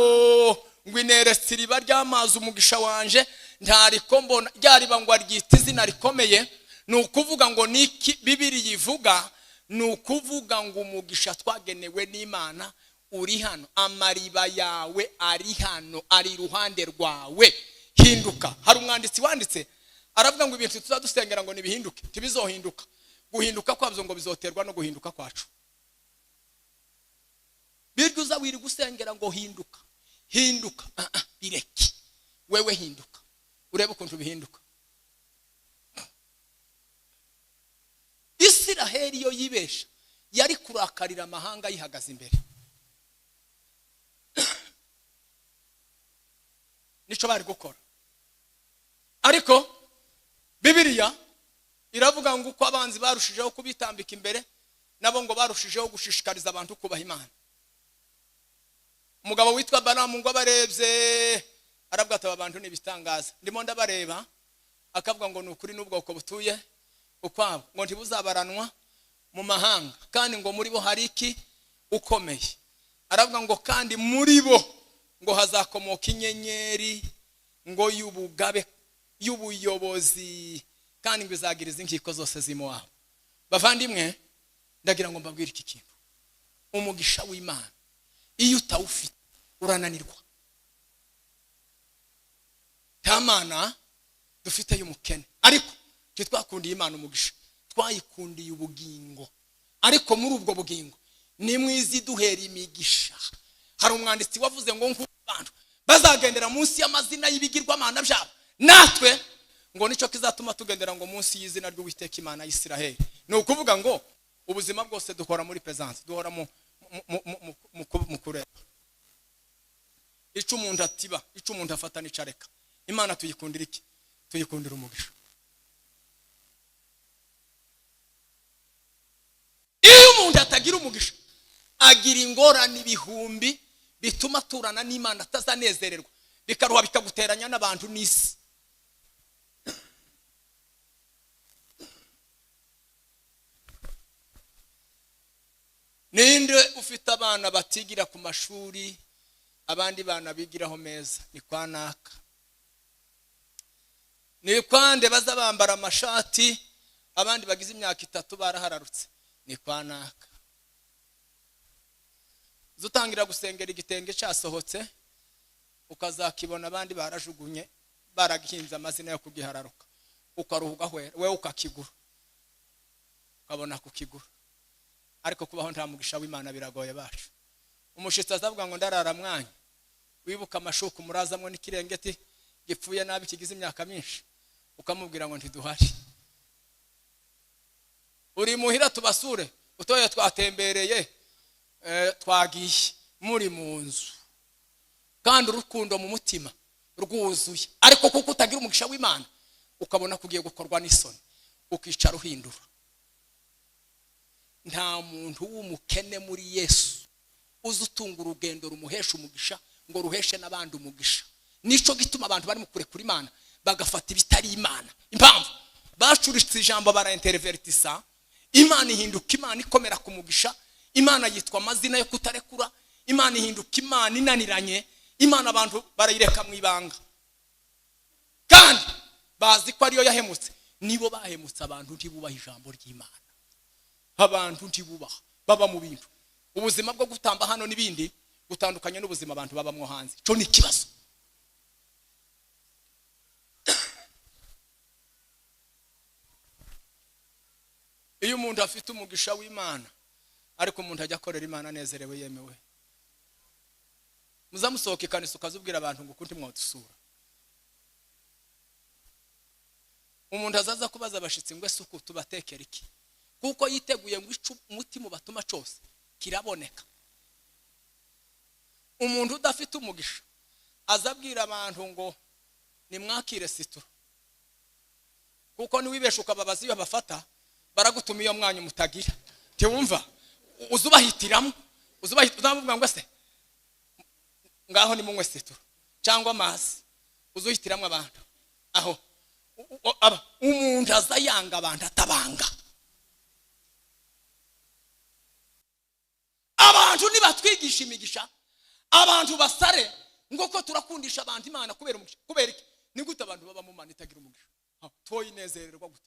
A: ngo ineretse iriba ry'amazi umugisha wanje ntariko mbona ryariba ngo aryita izina rikomeye. Ni ukuvuga ngo niki Bibiliya ivuga, ni ukuvuga ngo umugisha twagenewe n'Imana uri hano, amariba yawe ari hano, ari iruhande rwawe. Hinduka. Hari umwanditsi wanditse aravuga ngo ibintu tuzadusengera ngo nibihinduke tibizohinduka, guhinduka kwabyo ngo bizoterwa no guhinduka kwacu. Birguza wiri gusengera ngo hinduka hinduka, bireke wewe hinduka urebe ukuntu bihinduka. Isiraheli yo yibesha yari kurakarira amahanga yihagaze imbere. Nico bari gukora. Ariko Bibiliya iravuga ngo uko abanzi barushijeho kubitambika imbere, nabo ngo barushijeho gushishikariza abantu kubaha Imana. Umugabo witwa Balamu ngo abarebye aravuga ati abantu nibitangaza ndimo ndabareba, akavuga ngo nukuri n'ubwoko butuye ukwabo ngo ntibuzabaranwa mu mahanga, kandi ngo muri bo hari iki ukomeye. Aravuga ngo kandi muri bo ngo hazakomoka inyenyeri ngo y'ubugabe y'ubuyobozi, kandi ngo izagiriza inkiko zose z'Imowabu. Bavandimwe, ndagira ngo mbabwire iki kintu, umugisha w'Imana iyo utawufite urananirwa. Nta Mana dufite y'umukene, ariko twakundiye Imana umugisha, twayikundiye ubugingo. Ariko muri ubwo bugingo ni mwizi duhera imigisha. Hari umwanditsi wavuze ngo nk'abantu bazagendera munsi y'amazina y'ibigirwamana byabo, natwe ngo nico kizatuma tugendera ngo munsi y'izina ry'Uwiteka Imana y'Isiraheli. Ni ukuvuga ngo ubuzima bwose dukora muri presence, duhora mu kureba. Ico umuntu atiba, ico umuntu afata n'icareka. Imana tuyikundira iki? Tuyikundira umugisha. Iyo umuntu atagira umugisha agira ingorane ibihumbi bituma turana n'Imana atazanezererwa, bikaruha bikaguteranya n'abantu n'isi. Ninde ufite abana batigira ku mashuri, abandi bana bigiraho meza? Ni kwa naka. Ni kwande baza bambara amashati, abandi bagize imyaka 3 barahararutse? Ni kwa naka. Zutangira gusengera igitenge cyasohotse, ukazakibona abandi barajugunye, baragihinze amazina yo kugihararuka, ukaruhuga wewe ukakigura, ukabona kukigura. Ariko kubaho nta mugisha w'Imana biragoye bacu. Umushitsi azavuga ngo ndarara mwanya, wibuka amashuku murazamwe n'ikirengeti gipfuye nabi kigize imyaka myinshi, ukamubwira ngo ntiduhari. Uri muhira tubasure, utoye twatembereye, twagiye muri mu nzu, kandi urukundo mu mutima rwuzuye. Ariko kuko utagira umugisha w'Imana, ukabona kugiye gukorwa n'isoni, ukicara uhindura. Nta muntu w'umukene muri Yesu uzutunga urugendo rumuhesha umugisha ngo ruheshe n'abandi umugisha. Nico gituma abantu bari mukure kuri Imana bagafata ibitari Imana. Impamvu bacuritse ijambo bara intervertisa, Imana ihinduka Imana ikomera ku mugisha. Imana yitwa amazina yo kutarekura. Imana ihinduka Imana inaniranye. Imana abantu barayireka mu ibanga, kandi bazi ko ariyo yahemutse. Nibo bahemutse abantu ntibubaha ijambo ry'Imana. Abantu ntibubaha, baba mu bintu. Ubuzima bwo gutamba hano n'ibindi gutandukanye n'ubuzima abantu babamwo hanze. Cyo ni kibazo. Iyo umuntu afite umugisha w'Imana, ariko umuntu ajya akorera Imana anezerewe yemewe, muzamusohoke kanisa ukazubwira abantu ngo kunti mwadusura. Umuntu azaza kubaza abashitsi ngo ese uko tubatekera iki, kuko yiteguye ngo umutima batuma cyose kiraboneka. Umuntu udafite umugisha azabwira abantu ngo nimwakire situra, kuko niwibesha ukababaza iyo bafata baragutuma iyo mwanya mutagira. Tiwumva uzubahitiramo, uzavuga ngo ese ngaho ni munywe situra cyangwa amazi, uzuhitiramo abantu aho. Umuntu azayanga abantu atabanga. abantu nibatwigisha imigisha abantu basare ngo ko turakundisha abantu Imana kubera umugisha. Kubera iki? Ni gute abantu baba mu Mana itagira umugisha? Twoyinezererwa gute?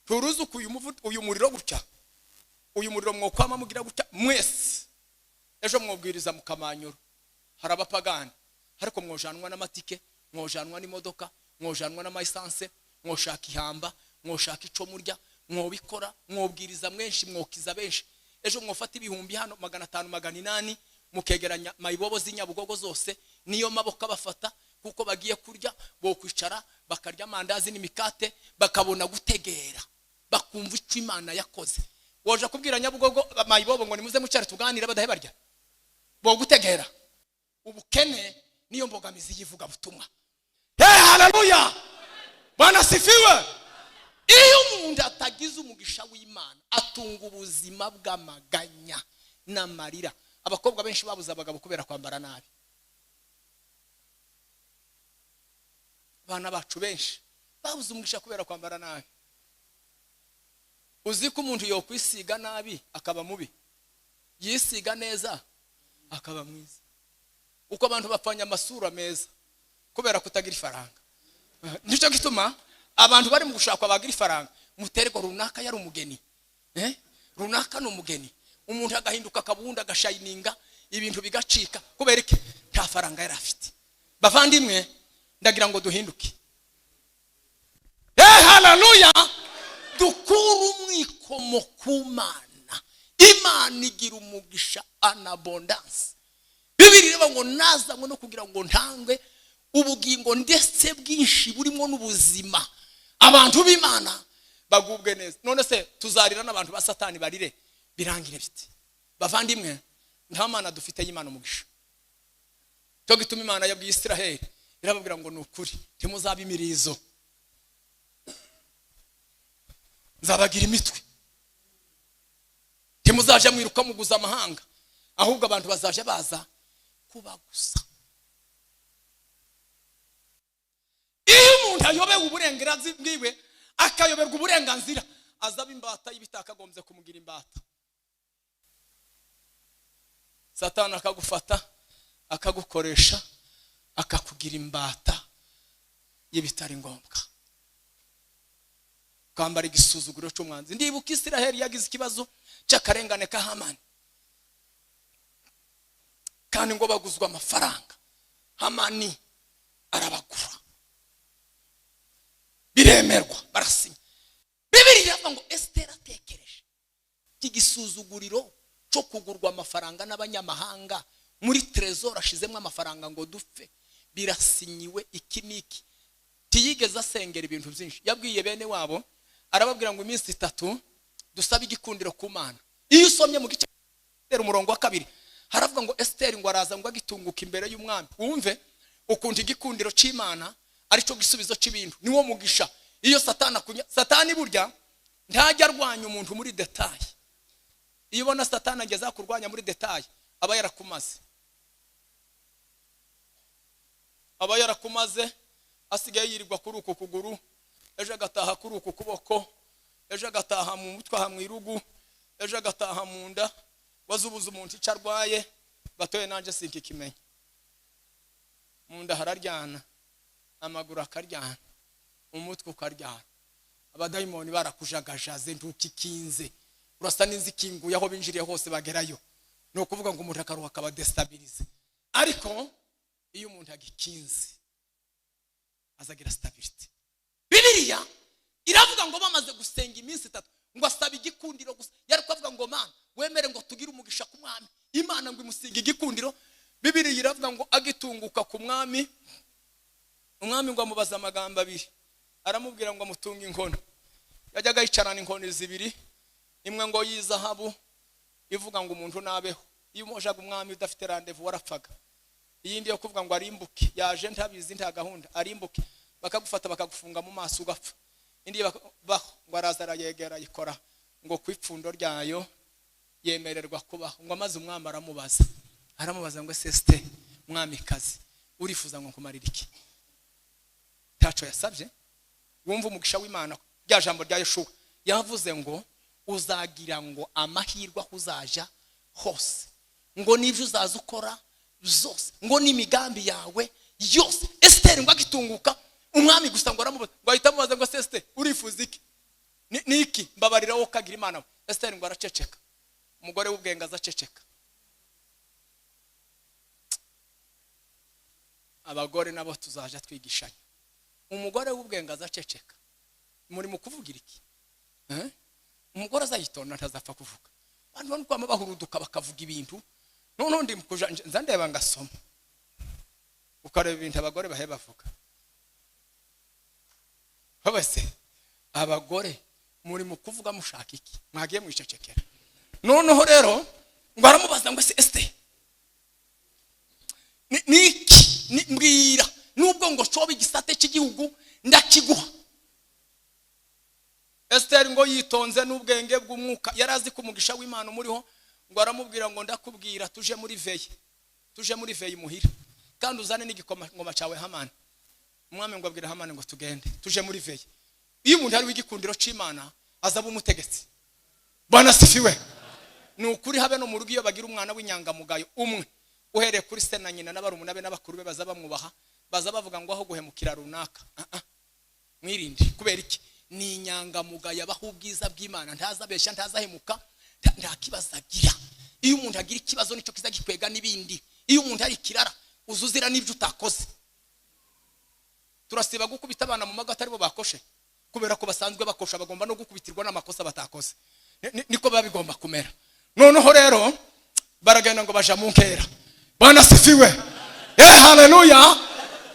A: Turuzi uyu muriro gutya, uyu muriro mwokwama mugira gutya mwese. Ejo mwobwiriza mukamanyura, hari abapagani, ariko mwojanwa n'amatike, mwojanwa n'imodoka, mwojanwa n'amayisanse, mwoshaka ihamba, mwoshaka ico murya, mwobikora, mwobwiriza mwenshi, mwokiza benshi. Ejo mwofata ibihumbi hano 500 800 mukegeranya mayibobo z'inyabugogo zose, niyo maboko bafata kuko bagiye kurya, bo kwicara bakarya amandazi n'imikate, bakabona gutegera, bakumva icyo Imana yakoze. Woje kubwira nyabugogo mayibobo ngo nimuze mucyare tuganira badahe barya, bo gutegera. Ubukene niyo mbogamizi yivuga butumwa. Haleluya, Bwana sifiwe. Iyo umuntu atagize umugisha w'Imana atunga ubuzima bw'amaganya n'amarira. Abakobwa benshi babuza abagabo kubera kwambara nabi. Bana bacu benshi babuze umugisha kubera kwambara nabi. Uzi ko umuntu yo kwisiga nabi akaba mubi, yisiga neza akaba mwiza. Uko abantu bapfanya amasura meza kubera kutagira ifaranga. Nico gituma abantu bari mu gushaka abagira ifaranga, muterego runaka yari umugeni, runaka no umugeni, umuntu agahinduka kabunda gashayininga, ibintu bigacika kubera iki? Nta faranga yari afite. Bavandimwe, ndagira ngo duhinduke. Haleluya, dukuru umwikomo ku Mana. Imana igira umugisha an abundance. Bibiri reba ngo nazanywe no kugira ngo ntange ubugingo ndetse bwinshi burimo n'ubuzima. Abantu b'Imana bagubwe neza. None se tuzarira n'abantu ba Satani barire birangire biti? Bavandimwe, nta Mana dufite y'Imana umugisha. Cyo gituma Imana yabwiye Isiraheli irababwira ngo nukuri ntimuzaba imirizo, nzabagira imitwe, ntimuzaje mwiruka muguza amahanga, ahubwo abantu bazaje baza kuba gusa. Iyo umuntu ayobewe uburenganzira bwiwe akayoberwa uburenganzira, azaba imbata y'ibitakagombye kumugira imbata. Satani akagufata akagukoresha akakugira imbata y'ibitari ngombwa, kwambara igisuzuguro cy'umwanzi. Ndibuka Isiraheli yagize ikibazo cy'akarengane ka Hamani, kandi ngo baguzwa amafaranga, Hamani arabagura, biremerwa, barasinya. Bibiri yavuga ngo Esther atekereje igisuzuguriro cyo kugurwa amafaranga n'abanyamahanga, muri trezor ashizemo amafaranga ngo dupfe, birasinyiwe iki niki. Tiyigeze asengera ibintu byinshi. Yabwiye bene wabo arababwira ngo iminsi 3 dusaba igikundiro ku Mana. Iyo usomye mu gice umurongo wa 2 haravuga ngo Esther ngo araza ngo agitunguka imbere y'umwami. Wumve ukuntu igikundiro cy'Imana ari cyo gisubizo cy'ibintu, niwo mugisha. Iyo Satani burya ntajya arwanya umuntu muri detail. Iyo ubona Satani ageza kurwanya muri detail, aba yarakumaze, aba yarakumaze, asigaye yirirwa kuri uko kuguru, ejo agataha kuri uko kuboko, ejo agataha mu mutwe hamwe irugu, ejo agataha mu nda. Wazubuza umuntu icyo arwaye, batoye nanje sinkikimenya. Mu nda hararyana, amaguru akaryana, umutwe ukaryana, abadayimoni barakujagajaze ntukikinze, urasa n'inzikinguye aho binjiriye hose bagerayo. No kuvuga ngo umuntu akaruha akaba destabilize. Ariko iyo umuntu agikinze azagira stability. Bibiliya iravuga ngo bamaze gusenga iminsi 3 ngo asaba igikundiro gusa. Yari kuvuga ngo Mana wemere ngo tugire umugisha ku mwami. Imana ngo imusinga igikundiro. Bibiliya iravuga ngo agitunguka ku mwami, umwami ngo amubaza amagambo 2. Aramubwira ngo amutunge inkono. Yajyaga yicarana inkono 2, imwe ngo yizahabu ivuga ngo umuntu nabeho. Iyo umojaga umwami udafite rendezvous warapfaga. Iyindi yo kuvuga ngo arimbuke, yaje ntabizi nta gahunda, arimbuke bakagufata bakagufunga mu maso ugapfa. Indi baho ngo arazara yegera yikora ngo kwipfundo ryayo yemererwa kubaho. Ngo amaze umwami aramubaza ngo seste mwami kazi urifuza ngo kumarira iki? Taco yasabye. Wumva umugisha w'Imana rya jambo rya Yeshuwa yavuze ngo uzagira ngo amahirwe akuzaja hose, ngo n'ibyo uzaza ukora byose, ngo n'imigambi yawe yose. Esiteri ngo agitunguka umwami gusa ngo aramubaza, ngo ahita amubaza ngo Esiteri urifuza iki? Ni iki? Mbabarira wowe kagira Imana. Esiteri ngo araceceka. Umugore w'ubwenge azaceceka. Abagore nabo tuzaje twigishanya. Umugore w'ubwenge azaceceka. Muri mu kuvugira iki? Umugore azayitonda ntazapfa kuvuga. Abantu bano kwama bahuruduka bakavuga ibintu. None ndi mukuja nzandeba ngasoma. Ukareba ibintu abagore bahe bavuga. Habase abagore muri mu kuvuga mushaka iki? Mwagiye mwicecekera. Noneho rero ngo aramubaza ngo Esiteri ni mbwira nubwo ngo coba igisate cy'igihugu ndakiguha. Esiteri ngo yitonze n'ubwenge bw'umwuka yarazi ko umugisha w'Imana muriho, ngo aramubwira ngo ndakubwira tuje muri veye muhira kandi uzane n'igikoma ngoma cyawe Hamani. Umwami ngo abwira Hamani ngo tugende tuje muri veye. Iyo umuntu ari w'igikundiro c'Imana azaba umutegetsi. Bwana sifiwe. Ni ukuri habe no mu rugo iyo bagira umwana w'inyangamugayo umwe uhereye kuri se na nyina n'abarumuna be n'abakuru be bazaba mwubaha, baza bavuga ngo aho guhemukira runaka. Mwirinde. Kubera iki? Ni inyangamugayo abaho ubwiza bw'Imana, ntazabeshya ntazahemuka, nta kibazagira. Iyo umuntu agira ikibazo nicyo kiza gikwega n'ibindi. Iyo umuntu ari kirara uzuzira n'ibyo utakoze. Turasiba gukubita abana mu mago atari bo bakoshe, kubera ko basanzwe bakosha bagomba no gukubitirwa n'amakosa batakoze. Niko babigomba kumera. Noneho rero baragenda ngo baja mu nkera. Bwana sifiwe. Haleluya.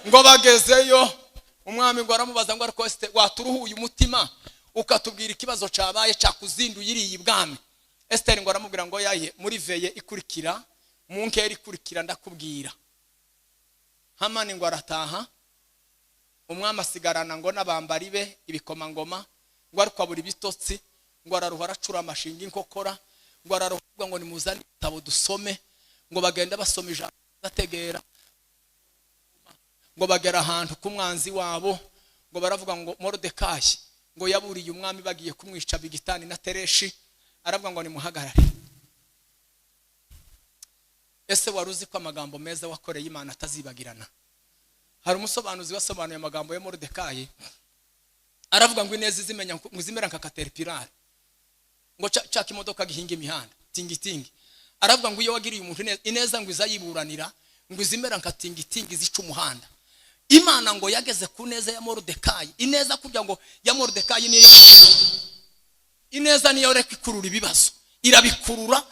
A: Ngo bagezeyo umwami ngo aramubaza ngo ariko Esiteri waturuhuye umutima ukatubwira ikibazo cabaye cakuzinduye iriye ibwami. Esiteri ngo aramubwira ngo yaye muri veye ikurikira mu nkera ikurikira ndakubwira. Hamani ngo arataha, umwami asigarana ngo n'abambari be ibikoma ngoma, ngo ariko abura ibitotsi, ngo araruha aracura amashinga inkokora, ngo araruha ngo nimuzane ibitabo dusome, ngo bagenda basoma ijambo bategera, ngo bagera ahantu ku mwanzi wabo, ngo baravuga ngo Moridekayi ngo yaburiye umwami bagiye kumwica Bigitani na Tereshi, aravuga ngo nimuhagarare. Ese waruzi ko amagambo meza wakoreye Imana atazibagirana? Hari umusobanuzi wasobanuye amagambo ya Moridekayi aravuga ngo ineza izimenya ngo izimera nka caterpillar, ngo caka imodoka gihinga imihanda tingitingi. Aravuga ngo iyo wagiriye umuntu ineza ngo izayiburanira, ngo izimera nka tingitingi zica umuhanda. Imana ngo yageze ku neza ya Moridekayi. Ineza kurya ngo ya Moridekayi niyo ineza niyo reka ikurura ibibazo, irabikurura.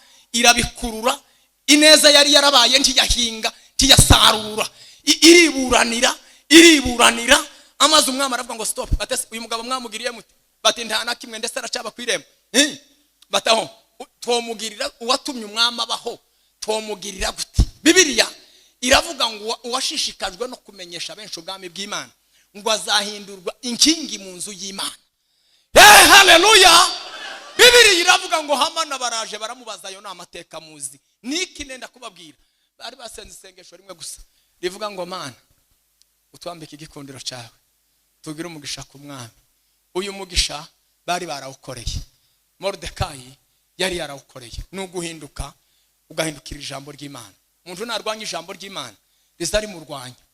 A: Ineza yari yarabaye ntiyahinga ntiyasarura, iriburanira. Amaze umwami aravuga ngo stop. Batese uyu mugabo mwamugiriye muti? Bati nta na kimwe ndetse aracaba kwirema. Bataho twomugirira uwatumye umwami abaho twomugirira gute? Bibiliya iravuga ngo uwashishikajwe no kumenyesha benshi ubwami bw'Imana ngo azahindurwa inkingi mu nzu y'Imana. Haleluya. Bibiliya iravuga ngo Hamani baraje baramubaza ayo n'amateka muzi. Niki nenda kubabwira? Bari basenze isengesho rimwe gusa rivuga ngo Mana utwambike igikundiro cyawe tugira umugisha ku mwami. Uyu mugisha bari barawukoreye. Moridekayi yari yarawukoreye. Nuguhinduka ugahindukira ijambo ry'Imana. Umuntu narwanya ijambo ry'Imana rizari mu rwanya.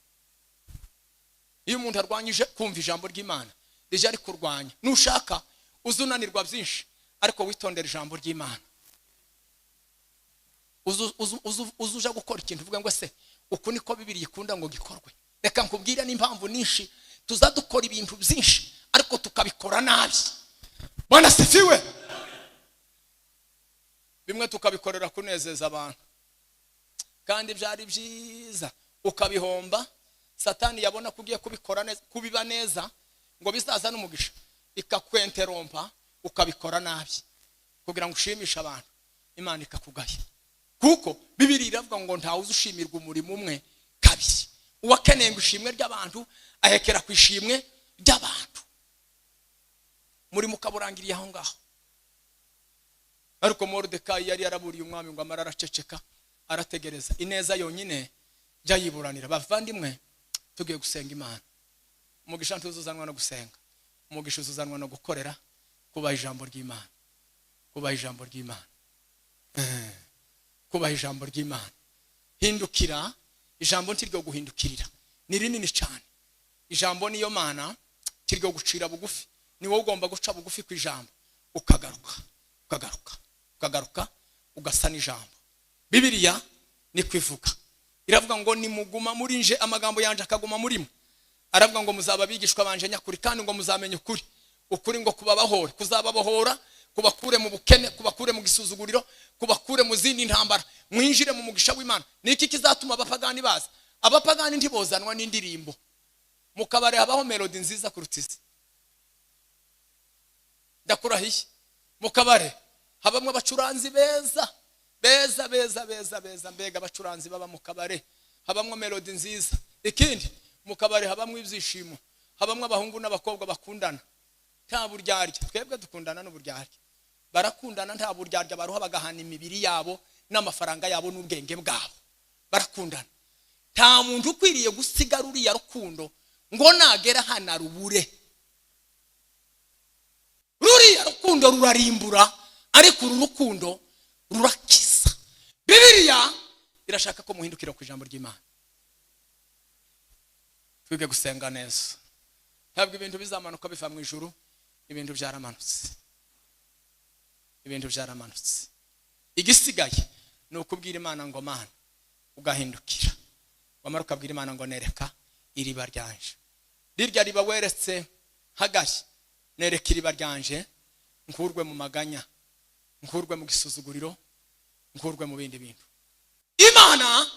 A: Iyo umuntu arwanyije kumva ijambo ry'Imana rije ari kurwanya, nushaka uzunanirwa byinshi ariko witondera ijambo ry'Imana. Uzuja gukora ikintu uvuga ngo se uku niko Bibiliya ikunda ngo gikorwe. Reka nkubwira n'impamvu nyinshi tuzadukora ibintu byinshi ariko tukabikora nabi. Bwana sifiwe. Bimwe tukabikorera kunezeza abantu kandi byari byiza, ukabihomba. Satani yabona kugiye kubikora neza, kubiba neza ngo bizaza n'umugisha, ikakwenterompa ukabikora nabi kugira ngo ushimishe abantu, Imana ikakugaya. Kuko Bibiliya iravuga ngo ntawe uzushimirwa umurimo umwe kabiri. Uwakeneye ngo ishimwe ry'abantu ahekera ku ishimwe ry'abantu. Muri mukaburangiriye aho ngaho. Ariko Moridekayi yari yaraburiye umwami ngo amara araceceka arategereza. Ineza yonyine byayiburanira. Bavandimwe tugiye gusenga Imana. Umugisha ntuzuzanwa no gusenga, umugisha uzuzanwa no gukorera, kubaha ijambo ry'Imana, kubaha ijambo ry'Imana. kubaha ijambo ry'Imana. Hindukira, ijambo ntiryo guhindukirira, ni rinini cyane. Ijambo niyo mana, ntiryo gucira bugufi. Ni wowe ugomba guca bugufi ku ijambo, ukagaruka ugasa n'ijambo. Bibiliya ni kwivuga, iravuga ngo nimuguma muri nje amagambo yanje akaguma murimo. Aravuga ngo muzaba bigishwa banje nyakuri kandi ngo muzamenye ukuri. Ukuri ngo kubabahore, kuzababohora, kubakure mu bukene, kubakure mu gisuzuguriro, kubakure mu zindi ntambara, mwinjire mu mugisha w'Imana. Niki kizatuma abapagani baza? Abapagani ntibozanwa n'indirimbo. Mu kabare habaho melody nziza kuruta izi. Ndakurahiye, mu kabare habamwe abacuranzi beza, mbega abacuranzi baba mu kabare, habamwe melody nziza. Ikindi, mu kabare habamwe ibyishimo, habamwe abahungu n'abakobwa bakundana. Nta buryarya, twebwe dukundana n'uburyarya. Barakundana nta buryarya, baruha bagahana imibiri yabo n'amafaranga yabo n'ubwenge bwabo. Barakundana. Nta muntu ukwiriye gusiga ruriya rukundo ngo nagera hana rubure. Ruriya rukundo rurarimbura, ariko uru rukundo rurakiza. Bibiliya irashaka ko muhindukira ku ijambo ry'Imana. Twige gusenga neza. Ntabwo ibintu bizamanuka biva mu ijuru, ibintu byaramanutse. Igisigaye ni ukubwira Imana ngo Mana ugahindukira. Wamara ukabwira Imana ngo nereka iriba ryanje. Rirya riba weretse hagashye, nereka iriba ryanje, nkurwe mu maganya, nkurwe mu gisuzuguriro, nkurwe mu bindi bintu. Imana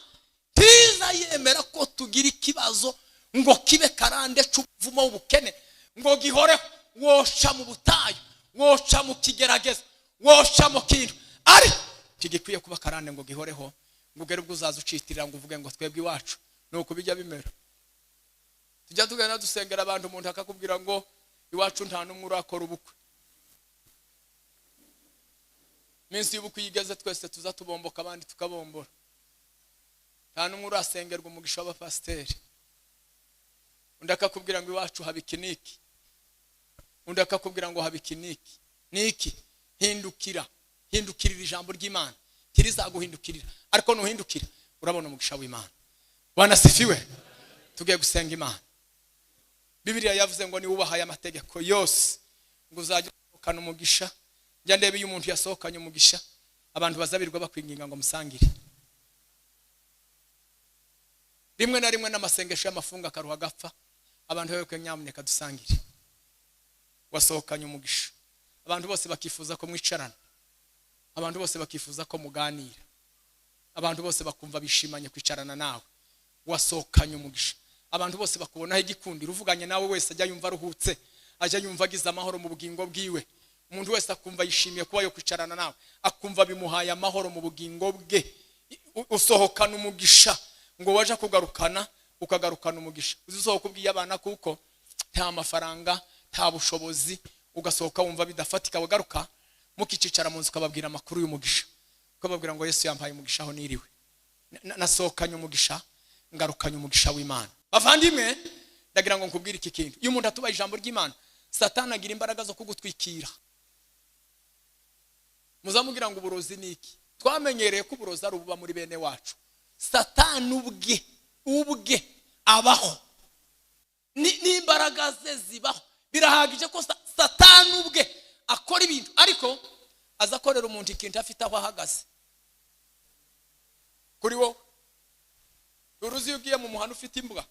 A: tiza yemera ko tugira ikibazo ngo kibe karande c'ubuvumo w'ubukene, ngo gihore wosha mu butayu, wosha mu kigerageza, wosha mu kintu. Ari kigikwiye kuba karande ngo gihoreho, ngo ugere ubwo uzaza ucitirira ngo uvuge ngo twebwe iwacu nuko bijya bimera. Tujya tugenda dusengera abantu, umuntu akakubwira ngo iwacu nta numwe urakora ubukwe. Minsi y'ubukwe yigeze twese tuza tubomboka abandi tukabombora. Nta numwe urasengerwa umugisha w'abapasiteri. Undi akakubwira ngo iwacu haba ikiniki, undi akakubwira ngo haba ikiniki. Niki? Hindukirira ijambo ry'Imana, tirizaguhindukirira. Ariko nuhindukira urabona umugisha w'Imana. Bwana sifiwe. Tugiye gusenga Imana. Bibiliya yavuze ngo ni wubahaye amategeko yose ngo uzajya ukana umugisha. Njya ndebe iyo umuntu yasohokanye umugisha, abantu bazabirwa bakwinginga ngo musangire. Rimwe na rimwe n'amasengesho y'amafunga karuha gapfa, abantu beke nyamuneka dusangire. Wasohokanye umugisha, abantu bose bakifuza ko mwicarana, abantu bose bakifuza ko muganira, abantu bose bakumva bishimanye kwicarana nawe. Wasohokanye umugisha, abantu bose bakubonaho igikundiro, uvuganye nawe wese ajya yumva aruhutse, ajya yumva agize amahoro mu bugingo bwiwe. Umuntu wese akumva yishimiye kuba yo kwicarana nawe, akumva bimuhaye amahoro mu bugingo bwe. Usohokana umugisha ngo waje kugarukana, ukagarukana umugisha. Uzisohoka ubwiye abana kuko nta mafaranga, nta bushobozi, ugasohoka wumva bidafatika, wagaruka mukicara mu nzu ukababwira amakuru y'umugisha, ukababwira ngo Yesu yampaye umugisha aho niriwe, nasohokanye umugisha, ngarukanye umugisha w'Imana. Bavandimwe, ndagira ngo nkubwire iki kintu. Iyo umuntu atubaye ijambo ry'Imana, Satani agira imbaraga zo kugutwikira. Muzamubwira ngo uburozi niki? Twamenyereye ko uburozi ari ububa muri bene wacu. Satani ubwe abaho, n'imbaraga ze zibaho. Birahagije ko Satani ubwe akora ibintu, ariko azakorera umuntu ikintu afite aho ahagaze. Kuri wo uruzi ugiye mu muhanda ufite imbwa,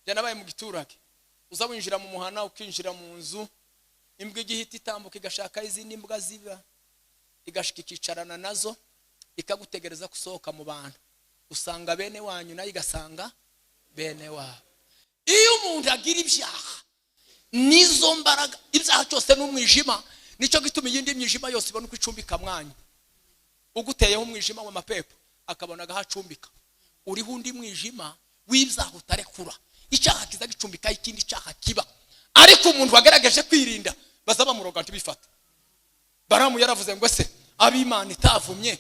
A: jya nabaye mu giturage, uza winjira mu muhanda ukinjira mu nzu, imbwa igihita itambuka igashaka izindi mbwa ziba, igashika ikicarana nazo, ikagutegereza gusohoka mu bantu. Usanga bene wanyu nayo igasanga bene wabo. Iyo umuntu agira ibyaha, nizo mbaraga, ibyaha cyose n'umwijima, nicyo gituma iyindi myijima yose ibona uko icumbika mwanya. Uguteyeho umwijima w'amapepo akabona gahacumbika, uriho undi mwijima w'ibyaha utarekura, icyaha kiza gicumbika ikindi cyaha kiba. Ariko umuntu wagerageje kwirinda bazaba muroga ntibifata. Baramu yaravuze ngo se ab'Imana itavumye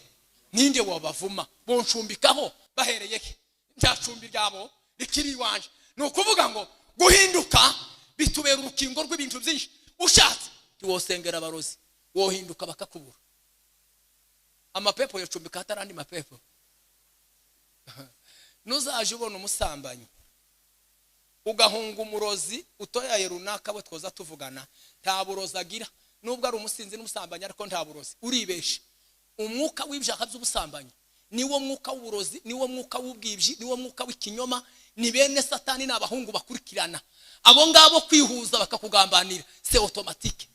A: ninde wabavuma? Boncumbikaho bahereye he? Ntacumbi ryabo rikiri iwanje. Ni ukuvuga ngo guhinduka bitubera urukingo rw'ibintu byinshi. Ushatse wosengera abarozi, wohinduka bakakubura. amapepo yocumbika hatarandi mapepo. Nuzaje ubona umusambanyi ugahunga umurozi utoyaye runaka abo twoza tuvugana, nta burozi agira. Nubwo ari umusinzi n'umusambanyi ariko nta burozi. Uribeshe. Umwuka w'ibyaha by'ubusambanyi niwo mwuka w'uburozi, niwo mwuka w'ubwibyi, niwo mwuka w'ikinyoma. Ni bene Satani n'abahungu bakurikirana. Abo ngabo kwihuza bakakugambanira c'est automatique.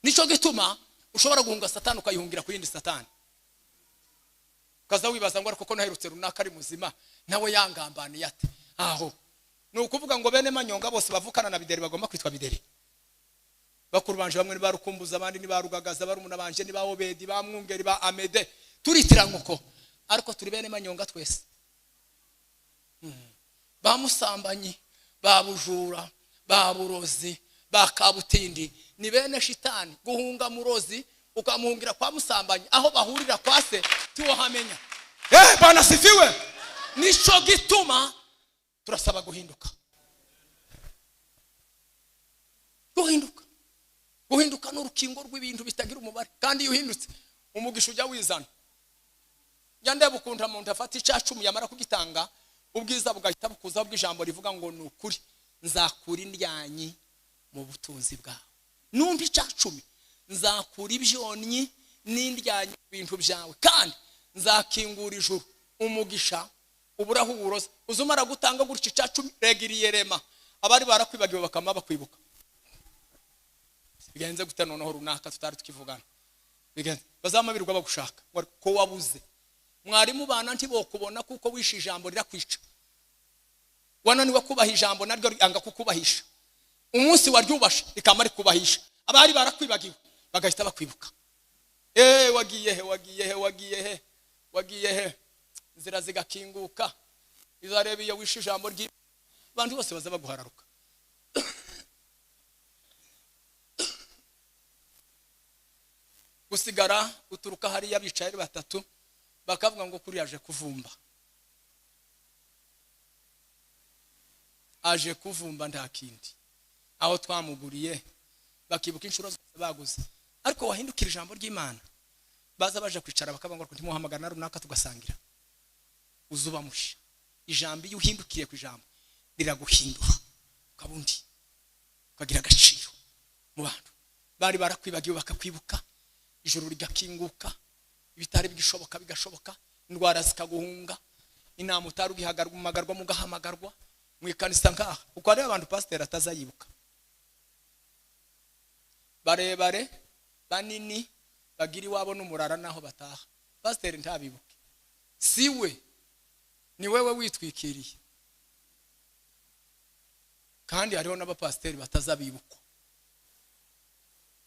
A: Nico gituma ushobora guhunga Satani ukayihungira ku yindi Satani. Kaza wibaza ngo ariko ko naherutse runaka ari muzima nawe yangambaniye ate. Aho nukuvuga ngo bene Manyonga bose bavukana na Bideri bagomba kwitwa Bideri. Bakuru banje bamwe ni barukumbuza, abandi ni barugagaza, barumuna banje ni ba Obedi, ba Mwungeri, ba Amede. Turitiranga uko ariko turi bene Manyonga twese. Ba musambanyi, ba bujura, ba burozi, ba kabutindi ni bene shitani. Guhunga murozi ukamuhungira kwa musambanyi, aho bahurira kwa se tiwo hamenya. Bana sifiwe. Nico gituma turasaba guhinduka. Guhinduka n'urukingo rw'ibintu bitagira umubare. Kandi iyo uhindutse umugisha ujya wizana. Ndeba ukunda muntu afata icacumi yamara kugitanga, ubwiza bugahita bukuza bw'ijambo rivuga ngo nukuri nzakura indyanyi mu butunzi bwawe. Numva icacumi nzakura ibyonnyi n'indyanyi mu bintu byawe, kandi nzakingura ijuru umugisha uburaho uburozi. Uzumara gutanga gutya icacumi regiriye rema, abari barakwibagiwe bakama bakwibuka. Bigenze gute noneho runaka tutari tukivugana? Bigenze bazamabirirwa bagushaka ko wabuze. Mwarimu bana ntibokubona kuko wishe ijambo rirakwica. Wananiwe kubaha ijambo naryo anga kukubahisha. Umunsi waryubasha rikamari kubahisha. Abari barakwibagiwe bagahita bakwibuka. Wagiye he nzira zigakinguka. Izarebe iyo wishe ijambo ry'abantu bose baza baguhararuka. Gusigara uturuka hariya bicaye ari batatu bakavuga ngo kuri yaje kuvumba. Aje kuvumba nta kindi. Aho twamuguriye bakibuka inshuro zose baguze. Ariko wahindukira ijambo ry'Imana baza baje kwicara bakavuga ngo ntimuhamagara runaka tugasangira. Uzuba musha. Ijambo iyo uhindukiriye ku ijambo riraguhindura. Kabundi ukagira agaciro mu bantu. Bari barakwibagiwe bakakwibuka. Ijuru rigakinguka, ibitari bigishoboka bigashoboka, indwara zikaguhunga, inama utari ugihagarwa mugahamagarwa mwikanisa nkaha. Uko ari abantu pastor atazayibuka. Barebare banini bagira iwabo n'umurara naho bataha. Pastor ntabibuke. Siwe ni wewe witwikiriye. Kandi hariho n'abapasiteri batazabibuka.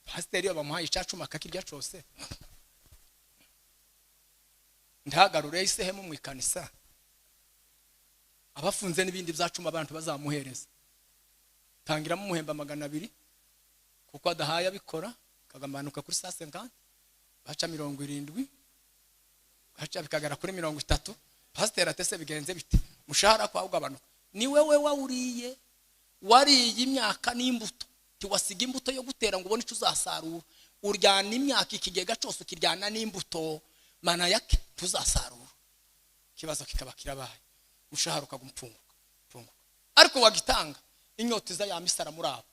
A: Pasiteri iyo bamuhaye icacuma akakirya cyose ntagarure isehemu mu ikanisa, abafunze n'ibindi byacuma abantu bazamuhereza. Tangiramo umuhemba 200 kuko adahaye abikora, kagamanuka kuri 150, baca 70, baca bikagara kuri 30. Pasiteri atese bigenze bite? Mushahara kwa ugabanuka. Ni wewe wawuriye wariye imyaka n'imbuto. Tiwasiga imbuto yo gutera ngo ubone icyo uzasarura. Uryana imyaka ikigega cyose ukiryana n'imbuto, mana yake tuzasarura. Kibazo kikaba kirabaye. Mushahara ukagumfunguka. Ariko wagitanga inyota iza ya misara muri abo.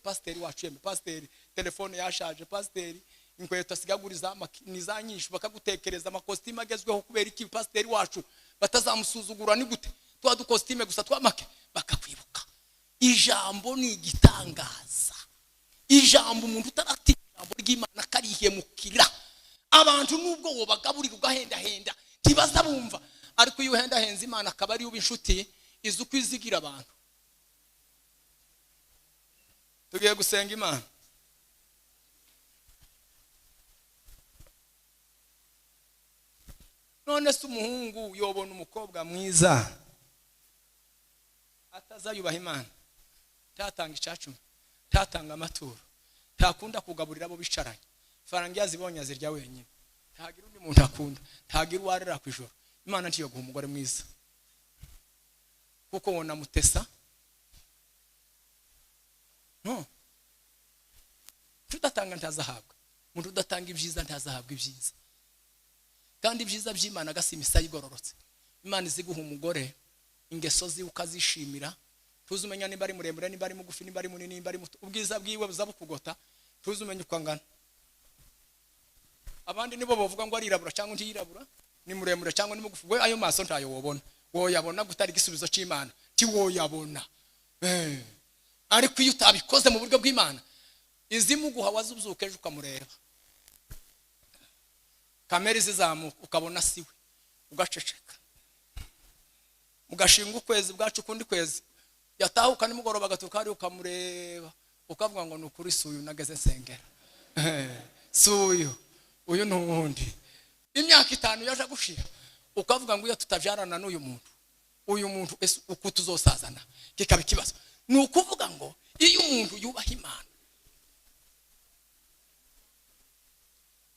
A: Pasiteri wacu yeme, pasiteri telefone yashaje, pasiteri inkweto asigaguriza nizanyishu bakagutekereza amakositime agezweho kubera iki pasiteri wacu batazamusuzugura. Ni gute twa dukositime gusa twamake bakakwibuka. Ijambo ni igitangaza. Ijambo umuntu utarati ijambo ry'Imana karihemukira. Abantu nubwo wo bagaburira ugahenda ntibaza bumva, ariko iyo uhenda henze Imana akaba ari uba inshuti izo kwizigira abantu. Tugiye gusenga Imana. None se umuhungu yobona umukobwa mwiza atazayubaha Imana, tatanga icacumi, tatanga amaturo, takunda kugaburira abo bicaranye, faranga yazibonye azirya wenyine, tagira undi muntu akunda, tagira uwarera ku ijoro. Imana ntiyo guha umugore mwiza kuko wona mutesa. No, tudatanga ntazahabwa. Umuntu udatanga ibyiza ntazahabwa ibyiza. kandi ibyiza by'Imana gasimisa igororotse. Imana iziguha umugore ingeso zi ukazishimira, tuzumenya niba ari muremure, niba ari mugufi, niba ari munini, niba ari muto, ubwiza bwiwe buzabukugota, tuzumenya ukangana. Abandi nibo bavuga ngo arirabura cyangwa ntiyirabura, ni muremure cyangwa ni mugufi, we ayo maso ntayo wobona. Woyabona gutari igisubizo cy'Imana, ti woyabona. Ariko iyo utabikoze mu buryo bw'Imana, izimuguha wazubyuka ejo ukamureba, kamera zizamuka ukabona siwe, ugaceceka, mugashinga ukwezi bwacu kundi kwezi, yatahuka nimugoroba gatuka ari ukamureba, ukavuga ngo nukuri suyu nageze nsengera. Suyu uyu nundi imyaka 5 yaje gushira, ukavuga ngo iyo tutavyarana n'uyu muntu, uyu muntu uko tuzosazana kikaba kibazo. Ni ukuvuga ngo iyo umuntu yubaha Imana,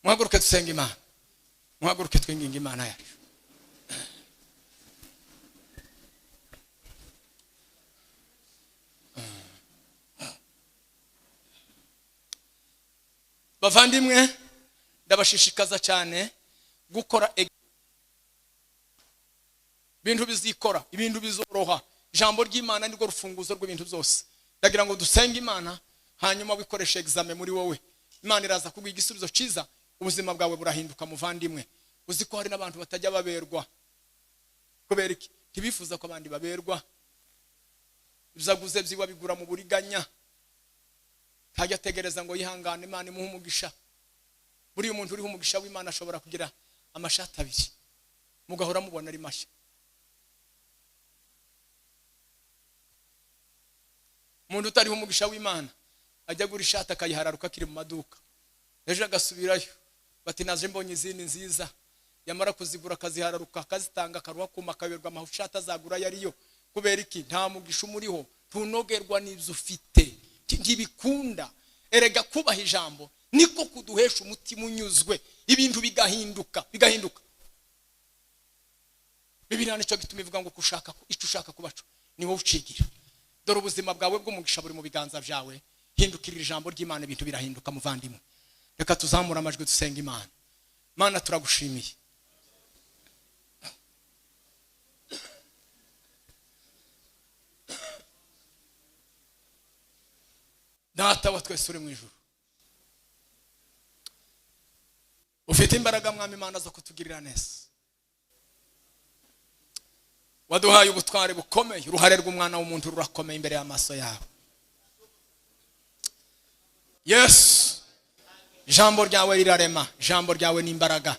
A: muhaguruke dusenga Imana, muhaguruke twinginga Imana yacu. Bavandimwe, ndabashishikaza cyane gukora ibintu bizikora, ibintu bizoroha. Ijambo ry'Imana nirwo rufunguzo rw'ibintu byose. Ndagira ngo dusenge Imana, hanyuma wikoreshe examen muri wowe. Imana iraza kuguha igisubizo cyiza, ubuzima bwawe burahinduka. Muvandimwe, uzi ko hari n'abantu batajya baberwa. Kubera iki? Ntibifuza ko abandi baberwa. Ibyaguze byiwa bigura mu buriganya. Ntajya ategereza ngo yihangane Imana imuhe umugisha. Buri umuntu uriho umugisha w'Imana ashobora kugira amashati 2, mugahora mubona ari mashya. Umuntu utariho umugisha w'Imana ajya gura ishati akayihararuka kiri mu maduka, ejo agasubirayo bati naje mbonye izindi nziza, yamara kuzigura akazihararuka akazitanga, akaruha kuma akaberwa amashati azagura yariyo. Kubera iki? Nta mugisha umuriho, tunogerwa n'ibyo ufite, ntibikunda. Erega kubaha ijambo niko kuduhesha umutima unyuzwe, ibintu bigahinduka. Bibiliya nicyo gituma ivuga ngo kushaka icyo ushaka kubaco ni wowe ucigira. Dore ubuzima bwawe bw'umugisha buri mu biganza byawe, hindukirira ijambo ry'Imana, ibintu birahinduka. Muvandimwe, reka tuzamura amajwi dusenga Imana. Mana, turagushimiye. Data wa twese uri mu ijuru, ufite imbaraga Mwami Imana zo kutugirira neza. Waduhaye ubutware bukomeye, uruhare rw'umwana w'umuntu rurakomeye imbere y'amaso yawe. Yes, ijambo ryawe rirarema, ijambo ryawe ni imbaraga.